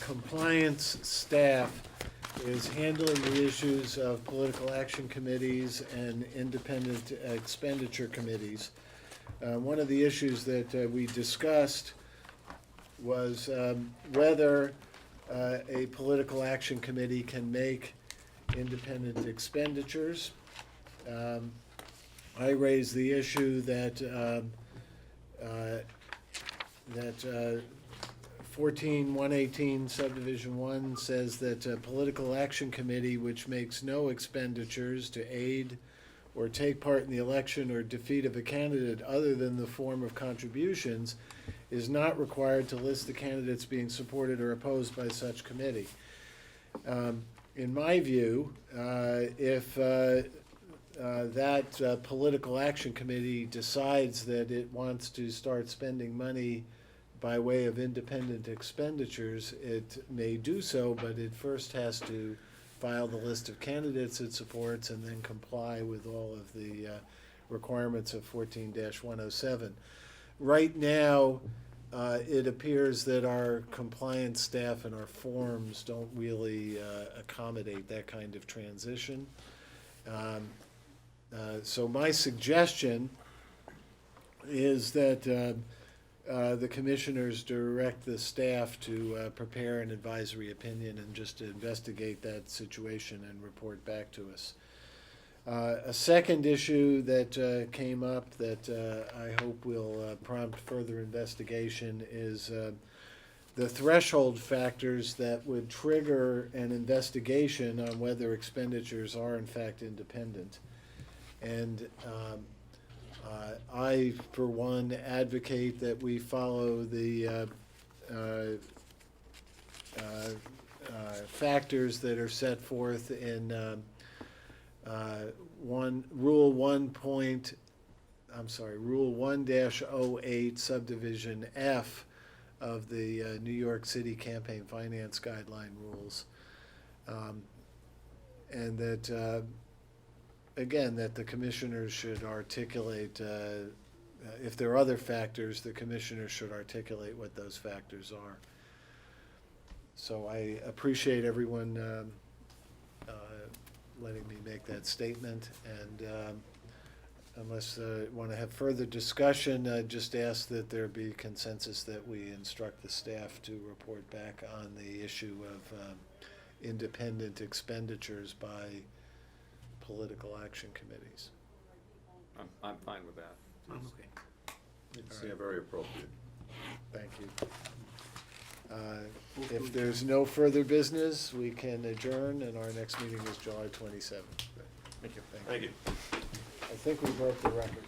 compliance staff is handling the issues of political action committees and independent expenditure committees. One of the issues that we discussed was whether a political action committee can make independent expenditures. I raised the issue that 14-118 subdivision 1 says that a political action committee which makes no expenditures to aid or take part in the election or defeat of a candidate other than the form of contributions is not required to list the candidates being supported or opposed by such committee. In my view, if that political action committee decides that it wants to start spending money by way of independent expenditures, it may do so, but it first has to file the list of candidates it supports and then comply with all of the requirements of 14-107. Right now, it appears that our compliance staff and our forms don't really accommodate that kind of transition. So my suggestion is that the commissioners direct the staff to prepare an advisory opinion and just to investigate that situation and report back to us. A second issue that came up that I hope will prompt further investigation is the threshold factors that would trigger an investigation on whether expenditures are in fact independent. And I, for one, advocate that we follow the factors that are set forth in Rule 1-08 subdivision F of the New York City Campaign Finance Guideline Rules. And that again, that the commissioners should articulate, if there are other factors, the commissioners should articulate what those factors are. So I appreciate everyone letting me make that statement, and unless you want to have further discussion, I just ask that there be consensus that we instruct the staff to report back on the issue of independent expenditures by political action committees. I'm fine with that. It's very appropriate. Thank you. If there's no further business, we can adjourn, and our next meeting is July 27th. Thank you. Thank you. I think we broke the record.